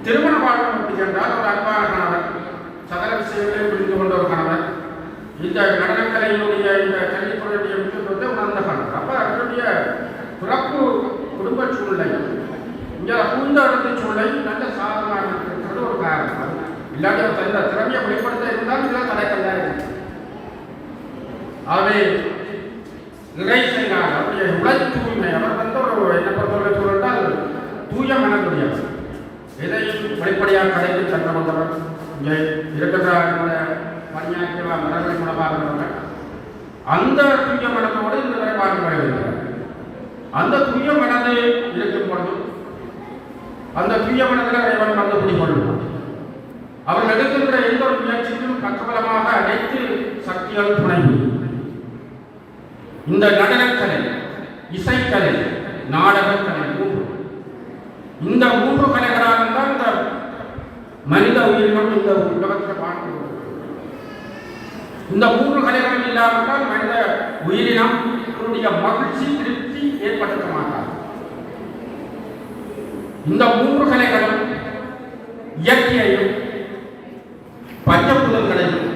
திருமண வாழ்க்கை அப்படி என்றால் ஒரு அன்பான கணவர், சகல விஷயங்களையும் புரிந்து கொண்ட ஒரு கணவர், இந்த நடனக்கலையினுடைய இந்த கல்வித்துறையுடைய முக்கியத்துவத்தை உணர்ந்த கணவர். அப்போ அவருடைய பிறப்பு குடும்ப சூழ்நிலை, இங்கே பூந்த இடத்து சூழ்நிலை நல்ல சாதகமாக இருக்கிறது ஒரு காரணம். இல்லாட்டி அவர் தந்த திறமையை வெளிப்படுத்த இருந்தால் இதெல்லாம் தடைக்கல்லாக இருக்கு. ஆகவே இறை செய்தார் அவருடைய உடல் தூய்மை. அவர் வந்து ஒரு என்ன பொறுத்தவரை சொல்லிட்டால் தூய மனதுடையவர், எதையும் வெளிப்படையாக கடைக்கு தந்த வந்தவர். இங்கே இருக்கிற பணியாற்ற மரங்களை மூலமாக அந்த தூய மனதோடு இந்த விரைவாக வருகிறார். அந்த தூய மனது இருக்கும் பொழுது அந்த தூய மனதில் இறைவன் வந்து குடிக்கொள்வார். அவர் எடுக்கின்ற எந்த ஒரு முயற்சிக்கும் பக்கபலமாக அனைத்து சக்திகள் துணை. இந்த நடனக்கலை, இசைக்கலை, நாடகக்கலை, இந்த 3 கலைகளாக தான் இந்த மனித உயிரினம் இந்த உலகத்தில் வாழ்ந்து இந்த 3 கலைகளும் இல்லாவிட்டால் மனித உயிரினம் மகிழ்ச்சி திருப்தி ஏற்படுத்த மாட்டார். இந்த 3 கலைகளும் இயற்கையையும் பஞ்சபூதங்களையும்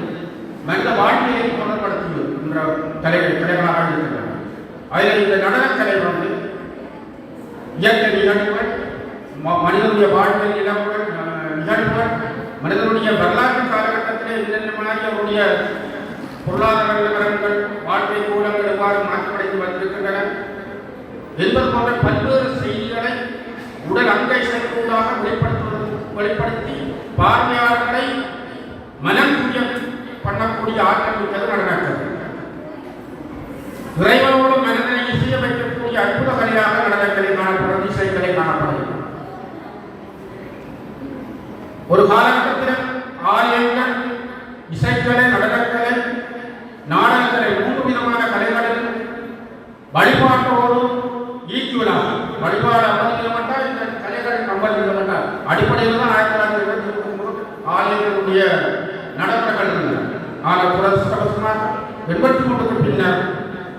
மனித வாழ்க்கையை தொடர்படுத்துகின்ற கலைகளாக இருக்கின்றன. அதில் இந்த நடனக்கலை இயற்கை நிகழ்வுகள், மனிதனுடைய வாழ்க்கை நிகழ்வுகள், மனிதனுடைய வரலாற்று காலகட்டத்திலே என்னென்ன மாதிரி அவருடைய பொருளாதார நிலவரங்கள், வாழ்க்கை கூடங்கள் எவ்வாறு மாற்றமடைந்து வந்திருக்கின்றன என்பது போன்ற பல்வேறு செய்திகளை உடல் அங்கை செயற்கூடாக வெளிப்படுத்தி பார்வையாளர்களை மனம் புரிய பண்ணக்கூடிய ஆற்றல் மிக்கது நடனக்கலை. இறைவனோடு மனதை இசைய வைக்கக்கூடிய அற்புத கலையாக நடனக்கலை காணப்படுறது, இசைக்கலை காணப்படுகிறது. ஒரு காலகட்டத்தில் ஆலயங்கள், இசைக்கலை, நடனக்கலை, நாடகக்கலை 3 விதமான கலைகளில் வழிபாட்டோடு ஈக்குவலாக வழிபாடு 50 கிலோமீட்டர், இந்த கலைகள் 50 கிலோமீட்டர் அடிப்படையில் தான் 1929 ஆலயங்களுடைய நடைமுறைகள் இருந்தன. ஆனால் துரதிர்ஷ்டவசமாக 83க்கு பின்னர்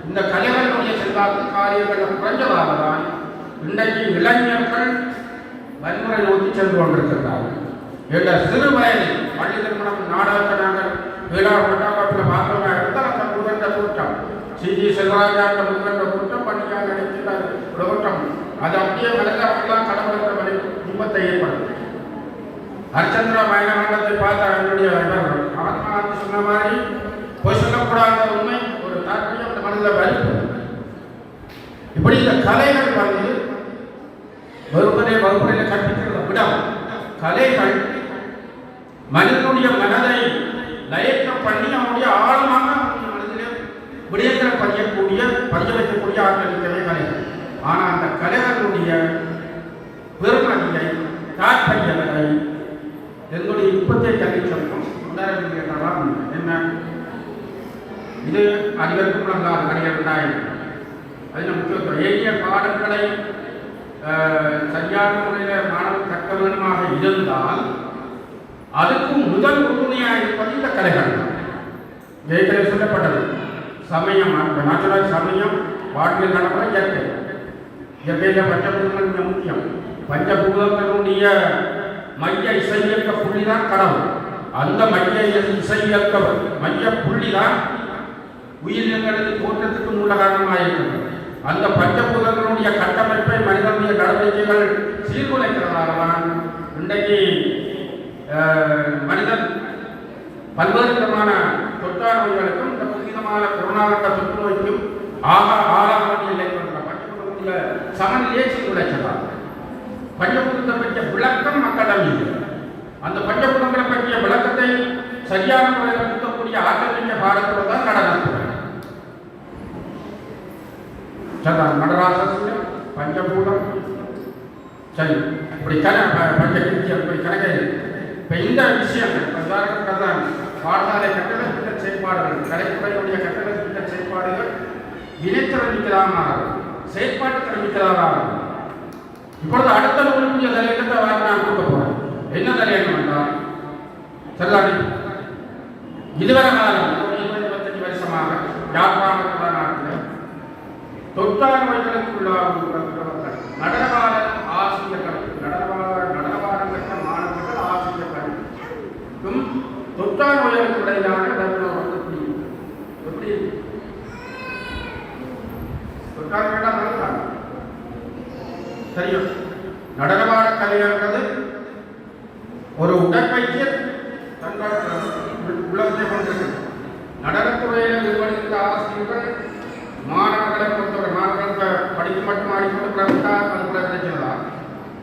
இந்த கலைகளுடைய செல்வாக்கு காரியங்கள் குறைஞ்சதாக தான் இன்றைக்கு இளைஞர்கள் வன்முறை நோக்கி சென்று கொண்டிருக்கிறார்கள். என்ற சிறு வயதில் பள்ளி திருமணம் நாடகத்தை நாங்கள் வீடாப்பட்டாப்பில் பார்த்தோமாக இருந்தால் அந்த முருகன்ற கூட்டம், சிஜி செல்வராஜாண்ட முருகன்ற கூட்டம் பணியாக நடிக்கின்ற ஒரு கூட்டம், அது அப்படியே மனிதர்களெல்லாம் கடவுளுக்கு வழி துன்பத்தை ஏற்படுத்தும். ஹரிச்சந்திர மயனமண்டத்தை பார்த்த அவர்களுடைய ஆத்மா சொன்ன மாதிரி பொய் சொல்லக்கூடாத உண்மை ஒரு தாற்பயம் அந்த மனித வலிப்பு. இப்படி இந்த கலைகள் வகுப்பறையில் கற்பிக்கிறத விட கலைகள் மனிதனுடைய மனதை லயக்க பண்ணி அவனுடைய ஆழமாக மனதிலே விடயங்களை பதிய வைக்கக்கூடிய ஆற்றலிக்கவே கலைகள். ஆனால் அந்த கலைகளுடைய பெருமதியை, தாற்பயத்தை என்னுடைய இப்பத்தை கல்வி சொல்லும் உணரவில்லையெல்லாம் என்ன இது அதிகரிக்கும் முழங்காத கலைகள். அதில் முக்கியத்துவம் ஏகிய பாடங்களை சரியான முறையில் மாணவன் கற்க வேண்டுமாக இருந்தால் அதுக்கு முதல் உறுதுணையாக இருப்பது இந்த கலைகள். ஜெயக்கலை சொல்லப்பட்டது சமயம், நேச்சுரல் சமயம், வாழ்க்கையில் நடைமுறை, இயற்கை. இயற்கையில் பஞ்சபூதங்கள் மிக முக்கியம். பஞ்சபூதங்களுடைய மைய இசையக்க புள்ளி தான் கடவுள். அந்த மைய இசையக்க மைய புள்ளி தான் உயிரினங்களது தோற்றத்துக்கு மூல காரணமாக இருக்கிறது. அந்த பஞ்சபூதங்களுடைய கட்டமைப்பை மனிதனுடைய நடவடிக்கைகள் சீர்குலைக்கிறதால்தான் இன்றைக்கு மனிதன் பல்வேறு விதமான தொற்றா நோய்களுக்கும் இந்த புதிதமான கொரோனாவிட்ட தொற்று நோய்க்கும் ஆளாக வேண்டிய பஞ்சபூதங்களுடைய சமநிலையை சீர்குலைக்கிறார். பஞ்சபூதத்தை பற்றிய விளக்கம் மக்களிடம் இல்லை. அந்த பஞ்சபூதங்களை பற்றிய விளக்கத்தை சரியான முறையில் கொடுக்கக்கூடிய ஆற்றல் மிக்க பாடத்தோடு தான் நடனத்துறை. நடராசன் பஞ்சபூதம் சரி, இப்படி பஞ்சகிருத்தியம் இப்படி கணக்கை. இப்போ இந்த விஷயங்கள் உதாரணத்துக்கு தான் பாடசாலை கட்டள திட்ட செயற்பாடுகள், கலைத்துறையுடைய கட்டள திட்ட செயற்பாடுகள் இணைத்திறன் மிக்கதாக செயற்பாட்டு திறமிக்கதாக. இப்பொழுது அடுத்த நூலுக்குரிய தலையங்கத்தை நான் கொடுக்க போகிறேன். என்ன தலையங்கம் என்றால் சரிதானே, இதுவரை காலம் 25 வருஷமாக யாழ்ப்பாண நாட்டில் தொற்றா நோய்களுக்குள்ளாக நடனவாத ஆசிரியர்கள், நடனவாதம் பெற்ற மாணவர்கள் ஆசிரியர்களுக்கும் தொற்றா நோய்களுக்கு இடையிலான எப்படி தொற்றா நோய்கள் தெரியும். நடனவாத கலைங்கிறது ஒரு உடற்பயிற்சியர் தங்கள் உலகத்தை கொண்டிருக்கிறது. நடனத்துறையில் நிர்வகித்த ஆசிரியர்கள் மாணவர்களை பொறுத்தவரை மாணவர்கள் படித்து மட்டும் ஆடிக்கொண்டு பிறந்தால் அது கூட பிரச்சனை.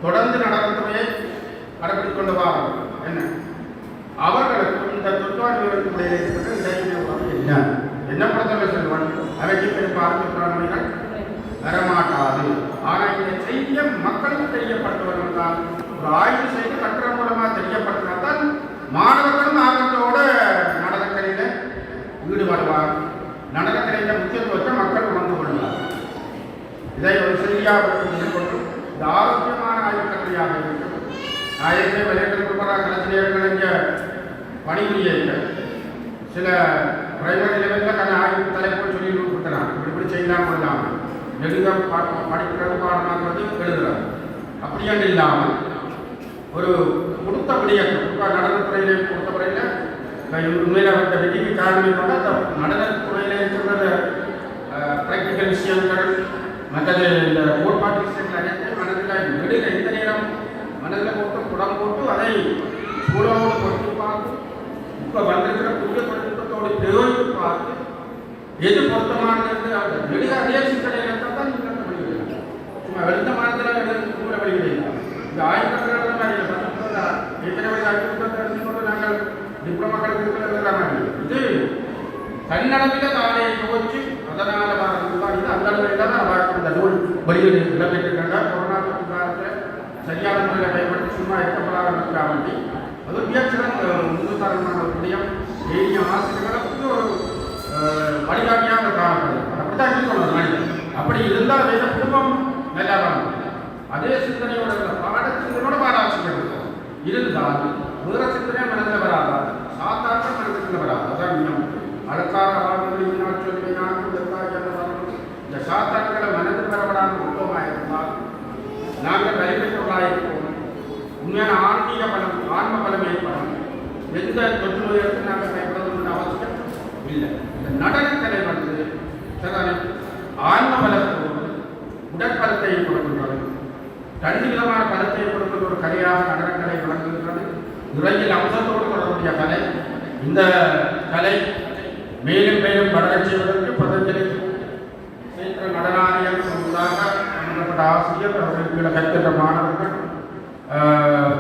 தொடர்ந்து நடனத்துறையை கடைபிடித்து கொண்டு வாரம் என்ன அவர்களுக்கும் இந்த தொற்றாளர்களுக்கும் இடையே இருக்கிற இடைவெளி என்ன பொறுத்தவரை செல்வன் அவைக்கு பெரும் ஆரோக்கியங்கள் வரமாட்டாது. ஆனால் இந்த செய்தியை மக்களுக்கு தெரியப்படுத்துவர்கள் தான் ஒரு ஆய்வு செய்து கட்டுரை மூலமாக தெரியப்படுத்தினால்தான் மாணவர்களும் ஆர்வத்தோடு நடனக்கலையில் ஈடுபடுவார். நடனக்கலையில் முக்கியத்துவத்தை மக்கள் உணர்ந்து கொள்வார். இதை ஒரு செய்தியாக கொண்டு இந்த ஆரோக்கியமான ஆய்வுக்கலையாக இருக்கிறது. நான் ஏற்கனவே விளையாட்டு கலைஞர்கள் இங்கே பணிபுரிய சில பிரைமரி லெவலில் கண்ண ஆய்வு தலைப்பு சொல்லி கொடுக்குறாங்க இப்படி செய்யலாம் இல்லாமல் எழுத படிக்கிறது பாடமாகிறது எழுதுறாங்க அப்படியே இல்லாமல் ஒரு கொடுத்த விடயத்தை நடனத்துறையிலே பொறுத்தவரையில் உண்மையில் அவர்கிட்ட வெற்றிக்கு காரணம் கூட அந்த நடனத்துறையில் இருக்கிற ப்ராக்டிக்கல் விஷயங்கள் மற்றது இந்த கோட்பாட்டு விஷயங்கள் அனைத்தையும் மனதில் வெளியில் எந்த நேரம் மனதில் போட்டு குடம் போட்டு அதை சூழலோடு பொறுத்து பார்த்து இப்போ வந்திருக்கிற புதிய தொழில்நுட்பத்தோடு பிரயோகித்து பார்த்து எது பொருத்தமானது அந்த வெளியே அதே சிந்தனையில் தான் நீங்கள் வெளியிடுங்க சும்மா வெளுத்த மனத்தில் கூட வெளியிடுங்க இந்த ஆய்வுகள் ஏற்கனவே ஆய்வுகள் நாங்கள் டிப்ளமா கிடைக்கிறது இது தன்னளவில் தானே யோசிச்சு அதனால் தான் இது அந்த அளவில் தான் அந்த நூல் வெளியீடு இடம்பெற்றிருக்காங்க கொரோனா தொற்று காலத்தில் சரியான முறையில் பயன்படுத்தி சும்மா இருக்கப்படாத வேண்டி அது மிகச்சிறந்த முன்னுதாரணமான ஒரு விடயம் ஏரிய ஆசிரியர்களுக்கு ஒரு வழிகாட்டியாக காணப்படுது அப்படித்தான் இருக்கணும் மனிதன் அப்படி இருந்தால் வேத குடும்பம் நல்லா இருக்கும் அதே சிந்தனையோட பாடச்சிந்தனோட பாடாசிரியர் இருந்தால் வேற சிந்தனை மனதில் வராதா சாதாரண மனதில் வராது அதான் இன்னும் அழகாக இந்த சாத்தான்களை மனதில் பெறப்படாத குடும்பமாக இருந்தால் நாங்கள் வலிமைக்குள்ளாக இருப்போம் உண்மையான ஆன்மீக பலம் ஆன்ம பலம் ஏற்படும் எந்த தொற்று நோய்களுக்கு நாங்கள் பயன்படுத்த அவசியம் இல்லை இந்த நடனக்கலை வந்து ஆன்ம பலத்தோடு உடற்பலத்தை கொடுக்கின்றது ரெண்டு விதமான பலத்தை கொடுக்கின்ற ஒரு கலையாக நடனக்கலை வழங்குகின்றது உலகில் அம்சத்தோடு தொடர்புடைய கலை இந்த கலை மேலும் மேலும் வளரச் செய்வதற்கு பதஞ்சலி நடனாரியர் சம்பந்தப்பட்ட ஆசிரியர் அவர்களுக்கு கற்கின்ற மாணவர்கள்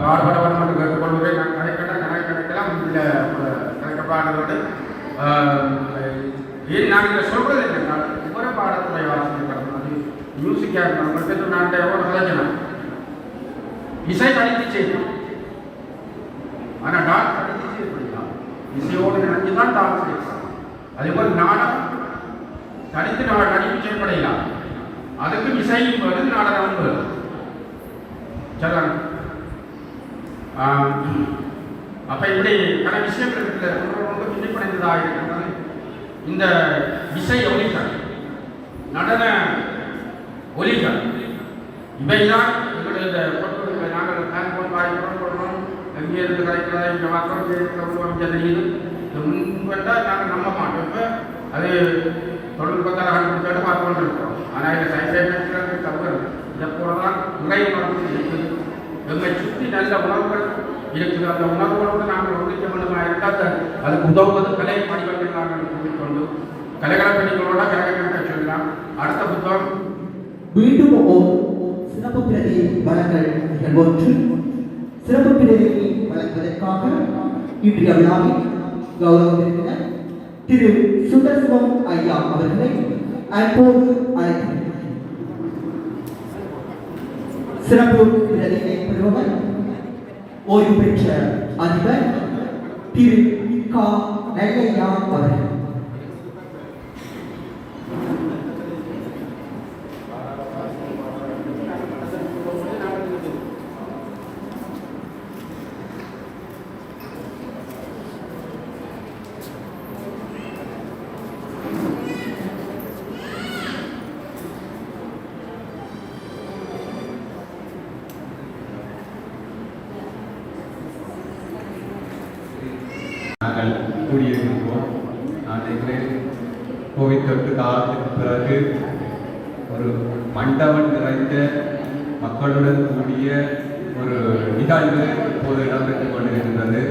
பாடுபட வேண்டும் என்று கேட்டுக்கொள்வதை நான் கிடைக்கலாம் இதில் கிடைக்கப்பாடுவது ஏன் நான் இதை சொல்வது என்னென்றால் உபர பாடத்துறை ஆசிரியர் அது மியூசிக்காக இருந்தாலும் நான் எவ்வளோ கலைஞனம் இசை கணித்து செய்யணும் ஆனால் டான்ஸ் கணித்து செய்யப்படலாம் இசையோடு நினைஞ்சு தான் டான்ஸ் செய்யலாம் அதேபோல் நாடகம் தனித்து நடிப்பு செய்யப்படலாம் அதுக்கு இசையும் வருது நாடகம் வருது சொல்லலாம் அப்போ இப்படி பல விஷயங்கள் ரொம்ப பின்னிப்படைந்ததாக இருக்கிறது இந்த இசை ஒலிகள் நடன ஒலிகள் இவைதான் எங்களுடைய இந்த பொருட்களுக்கு நாங்கள் ஃபேன் போன் வாய்க்கிறோம் போடுறோம் எங்கே இருந்து கிடைக்கிறதா இங்கே மாத்திரம் இங்கே இருக்கிறோம் தெரியுது முன்பட்டால் நாங்கள் நம்ப மாட்டோம் இப்போ அது தொழில்நுட்பத்தால் கண்டுபிடிச்சாலும் பார்த்து கொண்டு இருக்கிறோம் ஆனால் இந்த சைன்ஸ் தவறு இதை போல தான் உரை உணர்வு இருக்குது எங்களை சுற்றி நல்ல உணவுகள் இருக்குது அந்த உணர்வுகளோடு நாங்கள் ஒன்றிக்க வேண்டுமா இருந்தால் அதுக்கு உதவுவது கலை வடிவங்கள் நாங்கள் கூட்டிக்கொண்டு கலைகளை பணிகளோட கலைகளை சொல்லலாம் அடுத்த புத்தகம் மீண்டும் சிறப்பு பிரதி வழங்கல் நிகழ்வொன்று சிறப்பு பிரதி வழங்குவதற்காக இன்றைய விழாவில் கௌரவ விருந்தினர் திரு சுந்தரசிவம் ஐயா அவர்களை அன்போடு அழைக்கிறேன். சிறப்பு பிரதியை பெறுபவர் ஓய்வு பெற்ற அதிபர் திரு க. நெல்லையா அவர்கள். நாங்கள் கூடியிருக்கின்றோம். நான் நினைக்கிறேன் கோவிட் தொற்று காலத்துக்கு பிறகு ஒரு மண்டபம் நிறைந்த மக்களுடன் கூடிய ஒரு நிகழ்வு இப்போது இடம்பெற்றுக் கொண்டிருக்கின்றது.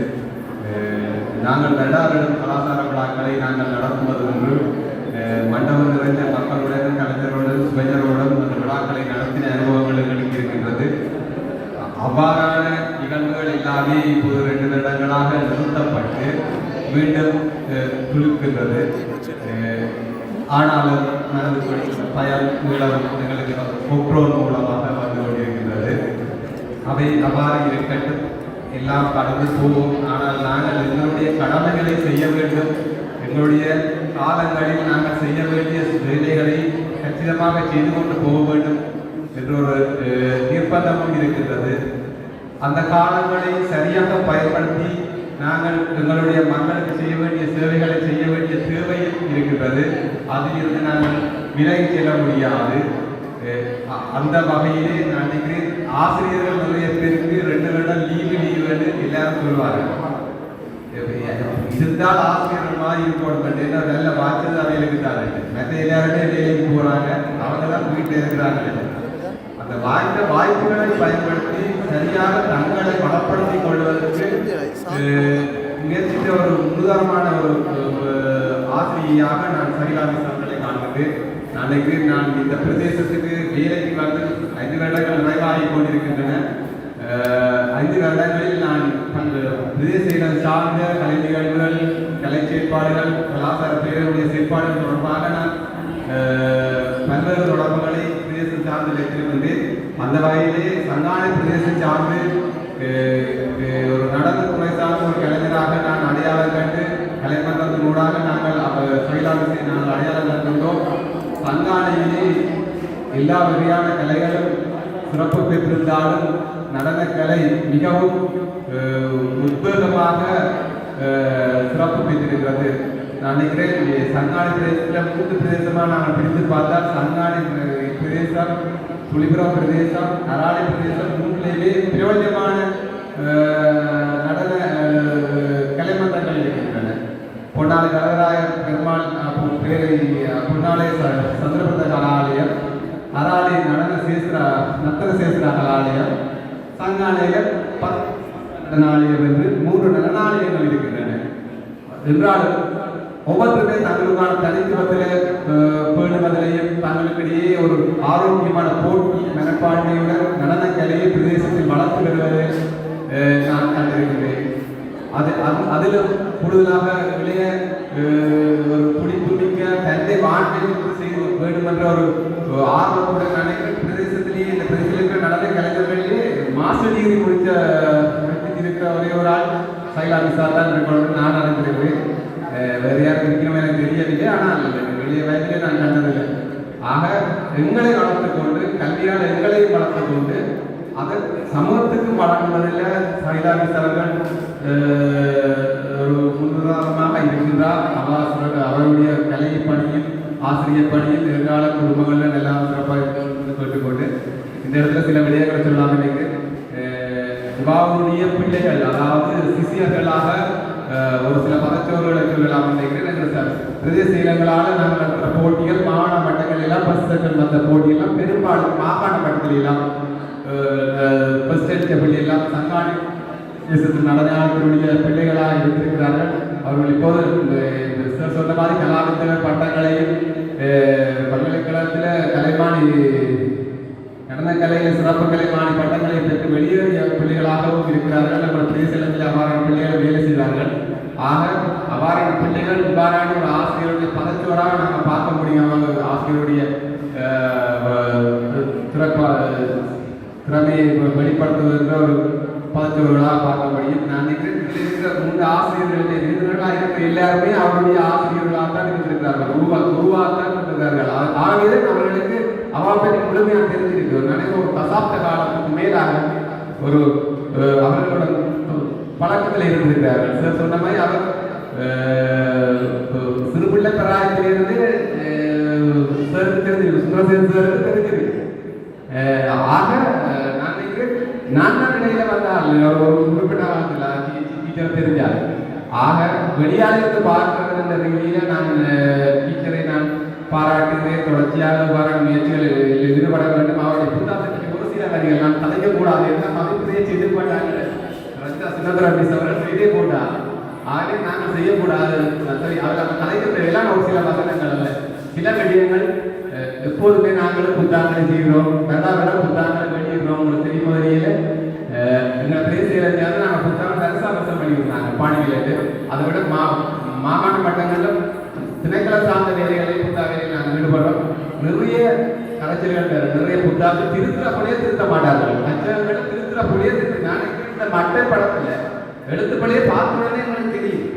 நாங்கள் வருடாவிடம் கலாச்சார விழாக்களை நாங்கள் நடத்துவது ஒன்று மண்டபம் நிறைந்த மக்களுடன் கலைஞருடன் சுவைஞருடன் அந்த விழாக்களை நடத்தின அனுபவங்கள் எங்களுக்கு இருக்கின்றது. அவ்வாறான நிகழ்வுகள் எல்லாமே இப்போது 2 வருடங்களாக நிறுத்தப்பட்டு மீண்டும் துளுக்கின்றது. ஆனாலும் மனது பயன் எங்களுக்கு ஒப்ரோன் மூலமாக வந்து கொண்டிருக்கின்றது. அவை அவ்வாறு இருக்கட்டும், எல்லாம் கடந்து போவோம். ஆனால் நாங்கள் எங்களுடைய கடமைகளை செய்ய வேண்டும். எங்களுடைய காலங்களில் நாங்கள் செய்ய வேண்டிய வேலைகளை கச்சிதமாக செய்து கொண்டு போக வேண்டும் என்ற ஒரு நிர்பந்தமும் இருக்கின்றது. அந்த காலங்களை சரியாக பயன்படுத்தி நாங்கள் எங்களுடைய மக்களுக்கு செய்ய வேண்டிய சேவைகளை செய்ய வேண்டிய தேவையும் இருக்கின்றது. அதிலிருந்து நாங்கள் விலகி செல்ல முடியாது. அந்த வகையிலே நான் நினைக்கிறேன் ஆசிரியர்கள் நிறைய பேருக்கு 2 வருடம் லீவு எல்லாரும் சொல்லுவார்கள். இருந்தால் ஆசிரியர்கள் மாதிரி இருக்கணும் நல்ல வாய்ச்சது அவைகளுக்கு தான். மற்ற எல்லாருமே வேலைக்கு போறாங்க, அவங்க தான் வீட்டில் இருக்கிறாங்க. அந்த வாய்ப்புகளை பயன்படுத்தி சரியாக தங்களை பலப்படுத்திக் கொள்வதற்கு முயற்சித்த ஒரு முன்னுதாரணமான ஒரு ஆசிரியையாக நான் சகிலாமிஸ் அவர்களை காண்கிறேன். நாளைக்கு நான் இந்த பிரதேசத்துக்கு வேலைக்கு வந்து 5 வருடங்கள் நிறைவாகி கொண்டிருக்கின்றன. 5 வருடங்களில் நான் பிரதேசங்கள் சார்ந்த கலை நிகழ்வுகள், கலை செயற்பாடுகள், கலாச்சார பேரவையுடைய செயற்பாடுகள் தொடர்பாக நான் பல்வேறு தொடர்புகளை பிரதேசம் சார்ந்து வைத்திருக்கின்றேன். அந்த வகையிலே சங்கானை பிரதேசம் சார்ந்து ஒரு நடன துறை சார்ந்த ஒரு கலைஞராக நான் அடையாளம் கண்டு கலைமன்றத்தினூடாக நாங்கள் சகிலாமிஸை நாங்கள் அடையாளம் கண்டுள்ளோம். சங்கானையிலே எல்லா வகையான கலைகளும் சிறப்பு பெற்றிருந்தாலும் நடனக்கலை மிகவும் உத்வேகமாக சிறப்பு பெற்றிருக்கிறது. நான் நினைக்கிறேன் சங்கானை பிரதேசத்தில் 3 பிரதேசமாக நாங்கள் பிரித்து பார்த்தால் சங்கானை பிரதேசம், புலிபுரம் பிரதேசம், அராளி பிரதேசம் 3லேயே பிரயோஜனமான நடன கலைமன்றங்கள் இருக்கின்றன. பொன்னாலை வரதராய பெருமாள் பொன்னாலை சந்திரபுர கலாலயம், அராளி நர்த்தன சேஸ்திர கலாலயம், சங்காலயம் நடனாலயம் என்று 3 நடனாலயங்கள் இருக்கின்றன. என்றாலும் ஒவ்வொருத்தருமே தங்களுக்கான தனித்துவத்தில் பேணுவதிலையும் தங்களுக்கிடையே ஒரு ஆரோக்கியமான போட்டி மனப்பான்மையுடன் நடனக்கலையை பிரதேசத்தில் வளர்த்து வருவதை நான் கண்டிருக்கிறேன். அதிலும் கூடுதலாக இளைய ஒரு துடிப்புமிக்க தந்தை வாழ்க்கை செய்ய வேண்டும் என்ற ஒரு ஆர்வத்துடன் நினைக்கிறேன். பிரதேசத்திலேயே இந்த பிரதேசத்தில் நடன கலைஞர்களிலே மாஸ்டர் டிகிரி முடித்திருக்கிற ஒரே ஒரு ஆள் சகிலாமிஸ் தான் நான் அறிந்திருக்கிறேன். வேறு யாரும் இருக்கிறவங்க எனக்கு தெரியவில்லை, ஆனால் வெளியே வயதிலே நான் கண்டதில்லை. ஆக எங்களை வளர்த்து கொண்டு கல்வியால் எங்களையும் வளர்த்து கொண்டு அதை சமூகத்துக்கு வழங்குவதில் சகிலாமிஸ் அவர்கள் ஒரு முன்னுதாரணமாக இருக்கின்றார். அவருடைய கலை பணியில் ஆசிரியர் பணியில் எதிர்கால குடும்பங்களில் எல்லாம் சிறப்பாக கேட்டுக்கொண்டு இந்த இடத்துல சில விடயங்களை சொல்லாமல் நினைக்கிறேன். இவாவுடைய பிள்ளைகள் அதாவது சிஷியர்களாக ஒரு சில பதச்சோர்களை சொல்லலாம் நினைக்கிறேன். பிரதேச இனங்களால் நாங்கள் நடத்துகிற போட்டிகள் மாகாண மட்டங்கள் எல்லாம் பரிசுகள் வந்த போட்டியெல்லாம் பெரும்பாலும் மாகாண மட்டத்தில் எல்லாம் பிரசிடென்ட் பள்ளி எல்லாம் சங்காணி தேசத்தில் நடனத்தினுடைய பிள்ளைகளாக இருந்திருக்கிறார்கள். அவர்கள் இப்போது சொன்ன மாதிரி கலாவித்தவர் பட்டங்களையும் பல்கலைக்கழகத்தில் கலைமானி நடனக்கலையில் சிறப்பு கலைமானி பட்டங்களை பெற்று வெளியேறிய பிள்ளைகளாகவும் இருக்கிறார்கள். நம்ம பிரதேசத்தில் அவ்வாறான பிள்ளைகள் வேலை செய்கிறார்கள். ஆக அவ்வாறான பிள்ளைகள் இவ்வாறான ஒரு ஆசிரியருடைய பதச்சோராக நாங்கள் பார்க்க முடியும். ஆசிரியருடைய திறமையை வெளிப்படுத்துவதற்கு ஒரு பதச்சோர்களாக பார்க்க முடியும். நான் நினைக்கிறேன் 3 ஆசிரியர்களுடைய விருதுகளாக இருக்கிற எல்லாருமே அவருடைய ஆசிரியர்களாக தான் இருந்திருக்கிறார்கள், உருவாகத்தான் இருந்திருக்கிறார்கள். ஆகவே அவர்களுக்கு அவள் பற்றி முழுமையாக தெரிஞ்சிருக்கு. நினைவு ஒரு தசாப்த காலத்துக்கு மேலாக ஒரு அவர்களோட பழக்கத்தில் இருந்திருக்கிறார்கள். சார் சொன்ன மாதிரி அவர் சிறுபிள்ளை பிராயத்திலிருந்து தெரிஞ்சிருக்கு, சுந்தரசேன் சார் தெரிஞ்சிருக்கு. ஆக நான் நினைக்கிறேன் நான் நிலையில வந்தால் ஒரு குறிப்பிட்ட காலத்தில் டீச்சர் தெரிஞ்சார். ஆக வெளியாளிருந்து பார்க்கிறது என்ற ரீதியில நான் டீச்சரை நான் பாராட்டுகிறேன். தொடர்ச்சியாக பாராட்டு முயற்சிகளில் ஈடுபட வேண்டும். அவருடைய புத்தாக்கத்திற்கு ஒரு சில வரிகள் நான் கலைக்கக்கூடாது என்ற மதிப்பையை செய்து கொண்டாங்க. சுந்தர மிஸ் அவர்கள் இதே போட்டார். ஆகவே நாங்கள் செய்யக்கூடாது. சரி, அவர்கள் கலைக்கிற எல்லாம் ஒரு சில வசனங்கள் அல்ல, சில விடயங்கள் எப்போதுமே நாங்களும் புத்தாங்களை செய்கிறோம். 2வது புத்தாங்களை வெளியிடுறோம். உங்களுக்கு தெரியும் வரையில் எங்கள் பிரதேசத்தில் நாங்கள் புத்தாங்க தரிசாபசம் பண்ணியிருந்தாங்க பாணிகளுக்கு. அதை விட மாகாண மட்டங்களில் திணைக்கள சார்ந்த வேலைகளை புத்தாக்களில் நாங்கள் ஈடுபடுறோம். நிறைய கலைச்சல்கள் நிறைய புத்தாக்கள் திருத்துறப்படியே திருத்த மாட்டார்கள். கச்சகங்களை திருத்துறப்படியே நாளைக்கு இந்த மட்டை படத்தில் எழுத்துப்படியே பார்த்துடனே எங்களுக்கு தெரியும்.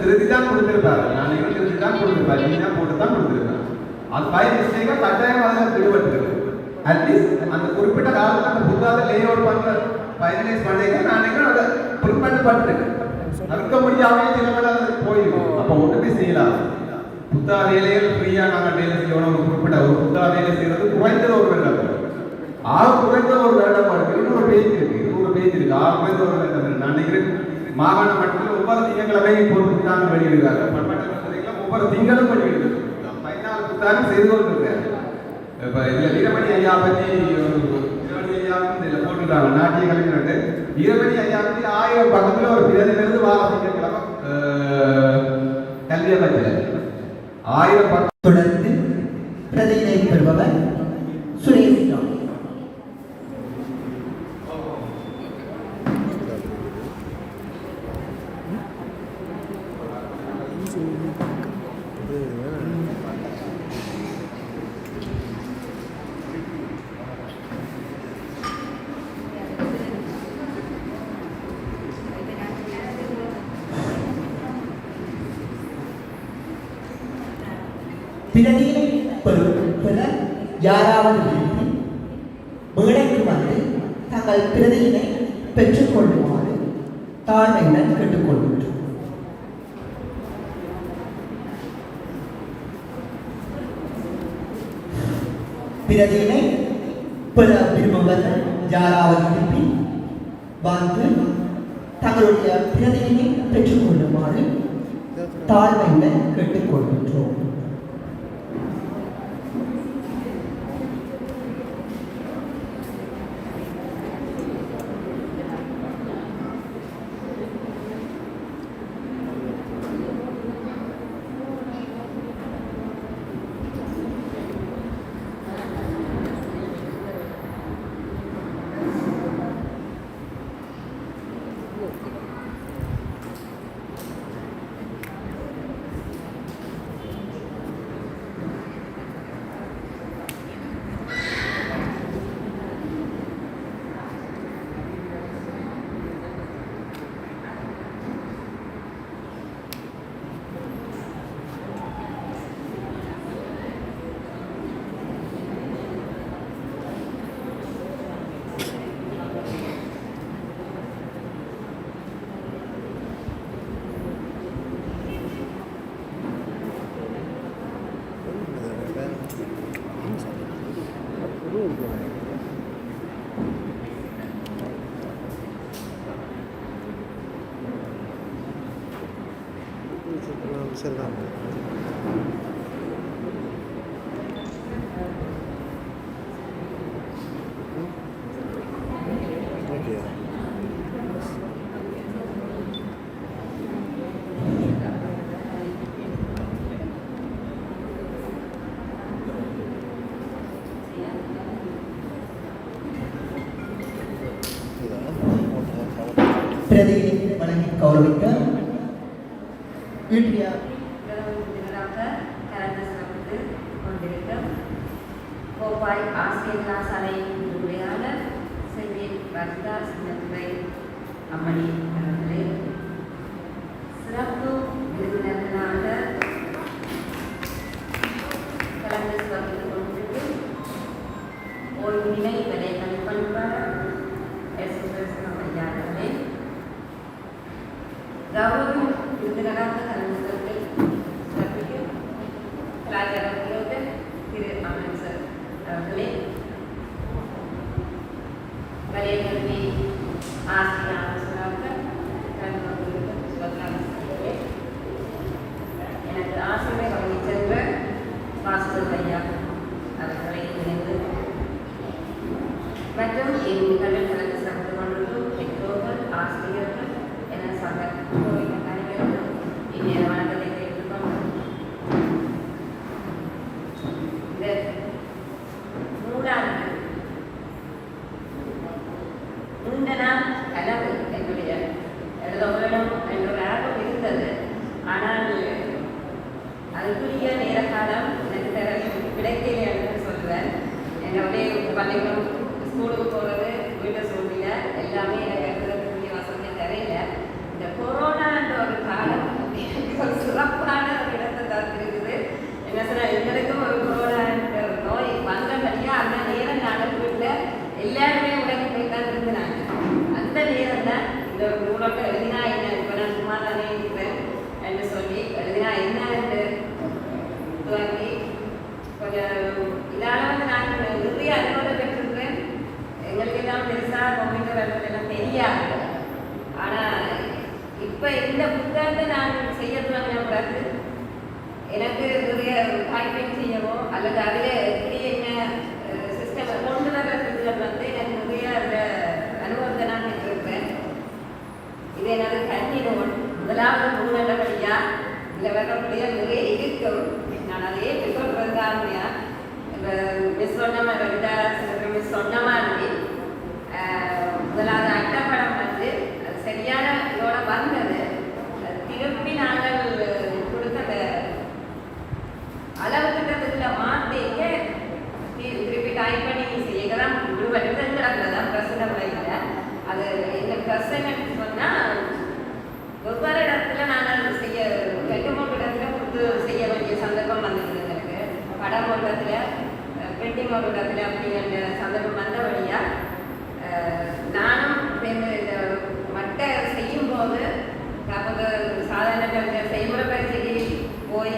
திருத்தி தான் கொடுத்திருப்பாரு. நான் திருத்தி தான் கொடுத்திருப்பாரு. நீ தான் போட்டு தான் கொடுத்திருப்பேன். அது பை மிஸ்டேக்கா கட்டாயம் அதில் விடுபட்டுருக்கு. அட்லீஸ்ட் அந்த குறிப்பிட்ட காலத்தில் அந்த புத்தாத லே அவுட் பண்ணுற ஃபைனலைஸ் பண்ணிக்க நான் நினைக்கிறேன். அதை ப்ரிப்பேர் பண்ணிட்டு அறுக்க முடியாம சில வேலை போயிடும். அப்போ ஒன்றுமே செய்யலாம். புத்தா வேலைகள் ஃப்ரீயா நாங்கள் வேலை செய்யணும். ஒரு குறிப்பிட்ட ஒரு புத்தா வேலை செய்யறது குறைந்தது ஒரு வருடம். குறைந்த ஒரு வருடமா இருக்கு. 200 பேஜ் இருக்கு. 200 பேஜ் இருக்கு. குறைந்த ஒரு வருடம். நான் நினைக்கிறேன் மாகாண மட்டத்தில் ஒவ்வொரு திங்கட்கிழமையும் ஒரு புத்தாண்டு வெளியிடுறாங்க. பண்பாட்டு ஒவ்வொரு திங்களும் வெளியிடுது. 14 புத்தாண்டு செய்து கொண்டிருக்காரு. இப்போ இதுல வீரமணி ஐயா பற்றி வீரமணி ஐயா இதில் போட்டுருக்காங்க. நாட்டிய கலைஞர் வீரமணி ஐயா பற்றி 1000 பக்கத்தில் ஒரு பிரதிலிருந்து வார திங்கட்கிழமை கல்வி அமைச்சர் 1000 பக்கம். தொடர்ந்து பிரதிநிலை பெறுபவர் சுரேஷ் ராவ். பிரதிநிலை பெற யாராவது விரும்பி மேடைக்கு வந்து தங்கள் பிரதியினை பெற்றுக்கொள்ளுமாறு தாழ்மையுடன் கேட்டுக்கொள்கின்றோம். பிரதியினை பெற விரும்புவர்கள் யாராவது விரும்பி வந்து தங்களுடைய பிரதியினை பெற்றுக்கொள்ளுமாறு தாழ்மையுடன் கேட்டுக்கொள்கின்றோம். பிரதியை வழங்கி கௌரவிக்க இன்றைய கலந்து சிறப்பித்து கொண்டிருக்கும் கோப்பாய் ஆசிரியர் கலாசாலையின் உரையாளர் செல்வி வர்தா சின்னத்துறை அம்மணி அவர்களே, சிறப்பு விருந்தினர்களாக கலந்து சிறப்பித்துக் கொண்டிருக்கும் ஓய்வு நிலை வலைக்கல்வி பணிப்பாளர் ஐயார்களே, கௌரவ விருந்தினராக கலந்து சிறப்பிக்கும் கலாச்சார உத்தியோகர் திரு அமைச்சர் அவர்களே, வலைக்கல்வி ஆசிரியர் ஆலோசகராக கலந்து கொண்டிருக்கும் சுபகாலர்களே, எனக்கு ஆசிரியரை வழங்கி சென்ற வாசுதேவ் ஐயா அவர்களை இணைந்து மற்றும் எங்கள் கலந்து சிறப்பித்துக் கொண்டிருக்கும் பெற்றோர்கள், ஆசிரியர்கள் என சக அனைவருக்கும் இந்நேர வணக்கத்தை தெரிவித்துக் கொண்டு இந்த மூடாண்டு இந்த நாள் கலவு என்னுடைய எழுத வேண்டும் என்ற ஆர்வம் இருந்தது. ஆனால் அதுக்குரிய நேர காலம் எனக்கு கிடைக்கல என்று சொல்லுவேன். என்னுடைய பள்ளிக்கூடம் ஸ்கூலுக்கு போகிறது வீட்டை சூழ்நிலை எல்லாமே எனக்கு எடுக்கிறதுக்குரிய வசதி தெரியல. இந்த கொரோனான்ற ஒரு காலம் ஒரு சிறப்பான ஒரு இடத்தை தந்திருக்குது. என்ன சொன்னால் எங்களுக்கும் ஒரு கொரோனான்ற ஒரு நோய் வந்தபடியாக அந்த நேரம் நாங்கள் வீட்டில் எல்லாருமே உடனே போய் தான் இருந்தாங்க. அந்த நேரம் தான் இந்த ஊடக துவங்கி கொஞ்சம் இதால் வந்து நான் நிறைய அனுபவம் பெற்றிருக்கிறேன். எங்களுக்கு எல்லாம் பெருசாக கம்ப்யூட்டர் எல்லாம் தெரியாது. ஆனால் இப்போ இந்த புத்தகத்தை நான் செய்ய தொடங்கின பிறகு எனக்கு நிறைய டைப்பிங் செய்யவோ அல்லது அதில் எப்படி என்ன சிஸ்டம் கொண்டு வர செஞ்சது வந்து எனக்கு நிறைய அதில் அனுபவத்தை நான் பெற்றிருக்கிறேன். இது எனது கல்வி நூல் முதலாவது நூலண்டபடியா இதில் வரக்கூடிய நிறைய இருக்கும். நான் அதை ஏற்றுக்கொள்வது தான் மிஸ் சொன்ன மாதிரி மிஸ் சொன்ன மாதிரி முதலாவது அட்டப்படம் வந்து அது சரியான இதோட வந்தது. திருப்பி நாங்கள் கொடுத்த அந்த அளவு திட்டத்துக்குள்ள மாற்றிக்க திருப்பி டைப் பண்ணி செய்யலாம் விடுபட்டு கிடக்குறதான் பிரச்சனை முறையில். அது என்ன பிரச்சனைன்னு சொன்னால் ஒவ்வொரு இடத்துல நாங்கள் செய்ய 2-3 இடத்துல கொடுத்து செய்ய வேண்டிய சந்தர்ப்பம் வந்தது. எங்களுக்கு படம் ஒரு இடத்துல பிரிண்டிங் ஒரு இடத்துல அப்படிங்கிற சந்தர்ப்பம் வந்த வழியாக நானும் இந்த மட்டை செய்யும்போது நமக்கு சாதாரண செய்முறை பயிற்சிக்கு போய்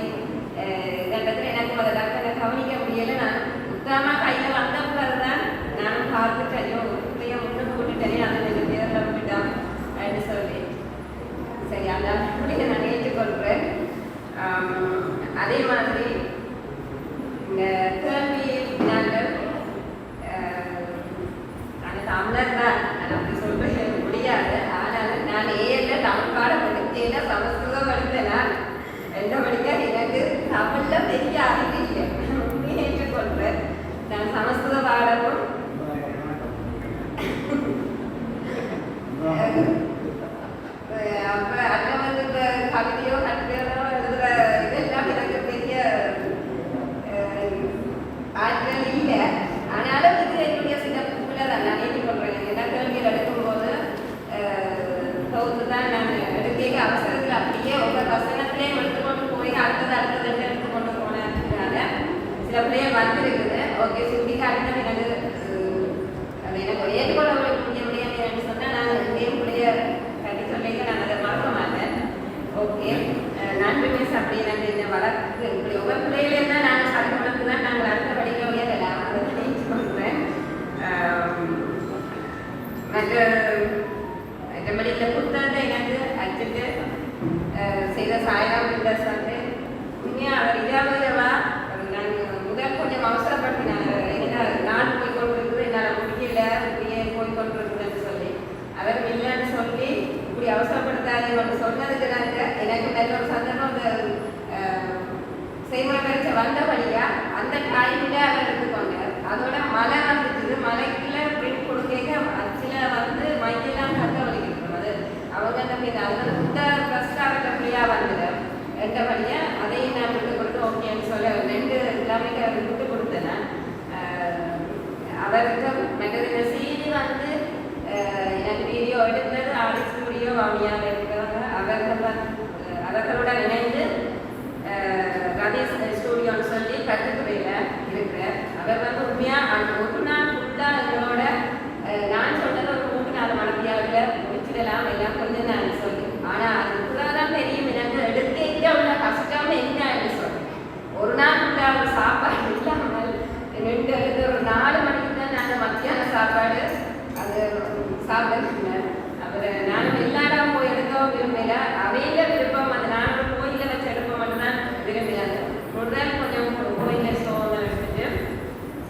இந்த இடத்துல எனக்கு அதை டாக்டரை கவனிக்க முடியலை. நான் சுத்தமாக கையில் வந்த பிறகு தான் நானும் பார்த்துட்டேன் பிள்ளைய முன்னுக்கு விட்டுட்டேனே அதை எனக்கு பேரில் விட்டுட்டான் அப்படின்னு சொல்லி சரி அந்த அப்படியே நான் ஏற்றுக்கொள்கிறேன். அதே மாதிரி இந்த கேள்வி நாங்கள் நாங்கள் தமிழர் தான் அப்படி சொல்ல முடியாது. ஆனால் நான் ஏரில் தமிழ் பாடம் படிக்கையில் சமஸ்கிருதம் படித்தேனா என்ன படிக்க எனக்கு தமிழில் பெரிய அறிவு இல்லை. உண்மையை ஏற்றுக்கொள்கிறேன். நான் சமஸ்கிருத பாடமும் அப்போ அங்கே வந்து இந்த கவிதையோ கட்டுரையோ எழுதுகிற இதெல்லாம் எனக்கு பெரிய ஆட்கள் இல்லை. ஆனாலும் இது என்னுடைய சின்ன பிள்ளை தான் நான் ஏற்றுக்கொள்கிறேன். எல்லா கேள்விகள் எடுக்கும்போது தொகுத்து தான் நான் எடுக்க அவசரத்தில் அப்படியே ஒவ்வொரு வசனத்திலேயும் எடுத்துக்கொண்டு போய் அடுத்தது எடுத்துக்கொண்டு போனதுனால சில பிள்ளைகள் வந்திருக்குது. ஓகே சுட்டிக்கு அடுத்தது எனக்கு அது எனக்கு ஏற்றுக்கொள்ள முடியாது சொன்னால் நான் எங்கேயும் பிள்ளைய கட்டி சொல்லிக்க நான் அதை மறக்க மாட்டேன். ஓகே நன்றி மிஸ் அப்படி எனக்கு இந்த வளர்த்து இப்படி ஒவ்வொரு பிள்ளைகளே தான் நாங்கள் சதுக்கு தான் நாங்கள் அடுத்த படிக்க முடியாது அதை சொல்கிறேன். மற்றபடி இந்த புத்தகத்தை எனக்கு அச்சுட்டு செய்த சாய்ராம் பில்லர்ஸ் வந்து உண்மையாக அவர் இதாவதுவா நான் முதல் கொஞ்சம் அவசரப்படுத்தினாங்க. ஏன்னா நான் போய் கொண்டிருக்குது என்னால் முடியல இப்படியே போய் கொண்டிருக்குதுன்னு சொல்லி அவர் இல்லைன்னு சொல்லி இப்படி அவசரப்படுத்தாதீங்கன்னு சொன்னதுக்கு நாங்கள் எனக்கு நல்ல ஒரு சந்தர்ப்பம் அந்த செய்முறை பயிற்சி வந்தபடியா அந்த டைமில் அவர் எடுத்துக்கோங்க. அதோட மழை வந்துச்சு. மழைக்குள்ள பிரிண்ட் கொடுக்க அச்சில் வந்து மைக்கெல்லாம் கத்த வலிக்கணும். அது அவங்க நம்பி அதில் புத்தக ஃபஸ்ட் அவர்கிட்ட ஃப்ரீயாக வந்துடு ரெண்டபடியா அதையும் நான் விட்டு கொடுத்து ஓகேன்னு சொல்ல 2 எல்லாமே விட்டு கொடுத்தேன். அவருக்கு மற்றது செய்தி வந்து எனக்கு வீடியோ எடுத்தது ஆடி ஸ்டூடியோ மாமியார் இருக்கிறாங்க. அவர்களுடன் இணைந்து கணேஷ் ஸ்டூடியோன்னு சொல்லி கற்றுத்துறையில் இருக்கிறார். அவர் வந்து உண்மையாக அந்த ஒரு நாள் ஃபுல்லாக எங்களோட நான் சொன்னது ஒரு 3-4 மணித்தியாவில் முடிச்சிடலாம் எல்லாம் கொஞ்சம் நான் சொல்லி. ஆனால் அது தான் தெரியும் எனக்கு எடுக்க உள்ள கஷ்டம் என்னன்னு சொல்லி ஒரு நாள் ஃபுல்லாக ஒரு சாப்பாடு இல்லாமல் 2 ஒரு 4 மணிக்கு தான் நாங்கள் மத்தியான சாப்பாடு அது சாப்பிட்டுருந்தேன். அவர் நானும் எல்லா இடம் போய் எடுக்கவும் விரும்பல. அவையில விருப்பம் அந்த நானும் கோயிலில் வச்சு எடுப்ப மட்டும்தான் விரும்பினாங்க. முதல் கொஞ்சம் கோயிலில் ஸ்டோன் எடுத்துட்டு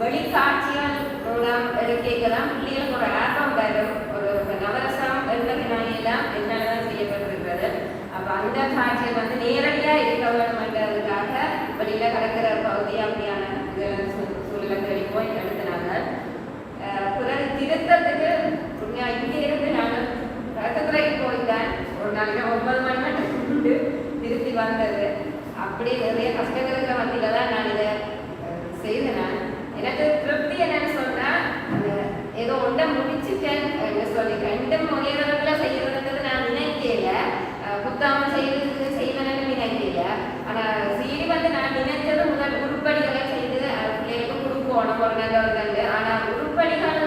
வெளிக்காட்சிகள் மூலம் எடுக்கலாம். பிள்ளைகளுக்கு ஒரு ஆர்வம் வரும். ஒரு நவரசம் எல்லாம் என்னெல்லாம் செய்யப்பட்டிருக்கிறது. அப்போ அந்த காட்சிகள் வந்து நேரடியாக இருக்க வேண்டும் என்றதுக்காக வெளியில் கிடக்கிற பகுதி அப்படியான சூழலை தேடி போய் எடுத்தினாங்க. பிறகு திருத்தத்துக்கு இங்கே இருந்து நாங்கள் ரத்தத்துறைக்கு போய்தான் ஒரு நாளைக்கு 9 மணி மட்டும் திருத்தி வந்தது. அப்படி நிறைய கஷ்டங்களுக்கு வந்தியில் தான் நான் இதை செய்தேன். எனக்கு திருப்தி என்னன்னு சொன்னால் ஏதோ ஒன்றை முடிச்சுட்டேன் சொல்லி 2 முறையில் செய்யறதுக்கு நான் நினைக்கல. புத்தகம் செய்வேன்னு நினைக்கல. ஆனால் சீடி வந்து நான் நினைச்சது முதல் உருப்படிகளை செய்து பிள்ளைகளுக்கு கொடுக்கணும் ஒரு நல்ல ஒரு கண்டு. ஆனால் உருப்படிகள்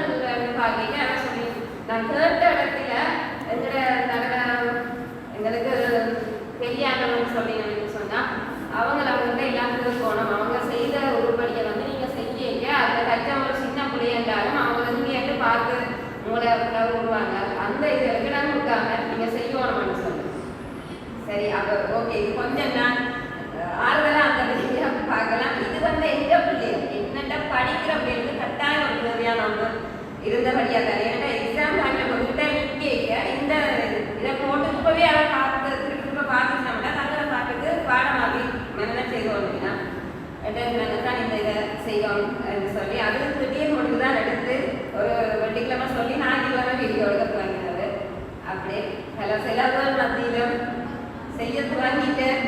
பார்க்க அதை சொல்லி நான் கேட்ட இடத்துல எங்களுக்கு பெரியாண்டவன் சொல்லி சொன்னால் அவங்கள எல்லாம் விழுந்த வழியாக தானே ஏன்னா எக்ஸாம் டைமில் உங்கள்கிட்ட கேட்க இந்த இதை போட்டு இப்போவே அதை பார்த்து திரும்ப பார்த்துட்டோம்னா தங்களை பார்த்துட்டு பாடமாகி மனநம் செய்வோம் அப்படின்னா நாங்கள் தான் இந்த இதை செய்வோம் சொல்லி அது திடீர்னு முடிவு தான் எடுத்து ஒரு வெள்ளிக்கிழமை சொல்லி ஞாயிற்றுக்கிழமை வீடியோ எடுக்க துவங்கினது அப்படியே பல செலவுகள் மத்தியிலும் செய்ய துவங்கிட்டேன்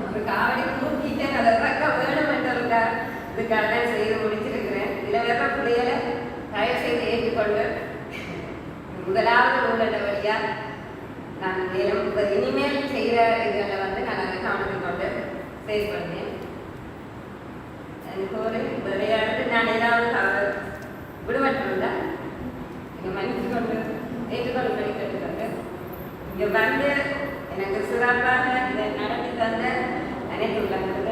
ஒரு காவடி தூக்கிட்டேன் அதை பக்க வேணும் என்றதுக்கா இதுக்காக தான் செய்து முடிச்சிருக்கிறேன் இதில் வேற பிள்ளைகளை தயவு செய்து ஏற்றுக்கொண்டு முதலாவது நூலண்ட வழியாக நான் மேலும் இனிமேல் செய்கிற இதுகளை வந்து நான் அதை கவனத்தில் கொண்டு செயல்படுத்தேன் எனக்கு ஒரு விளையாட்டு நான் ஏதாவது விடுபட்டிருந்தேன் எங்கள் மன்னிச்சு கொண்டு ஏற்றுக்கொண்டு படிக்கிறது இங்கே வந்து எனக்கு சிறப்பாக இதை நடத்தி தந்த அனைத்து உள்ளவங்களுக்கு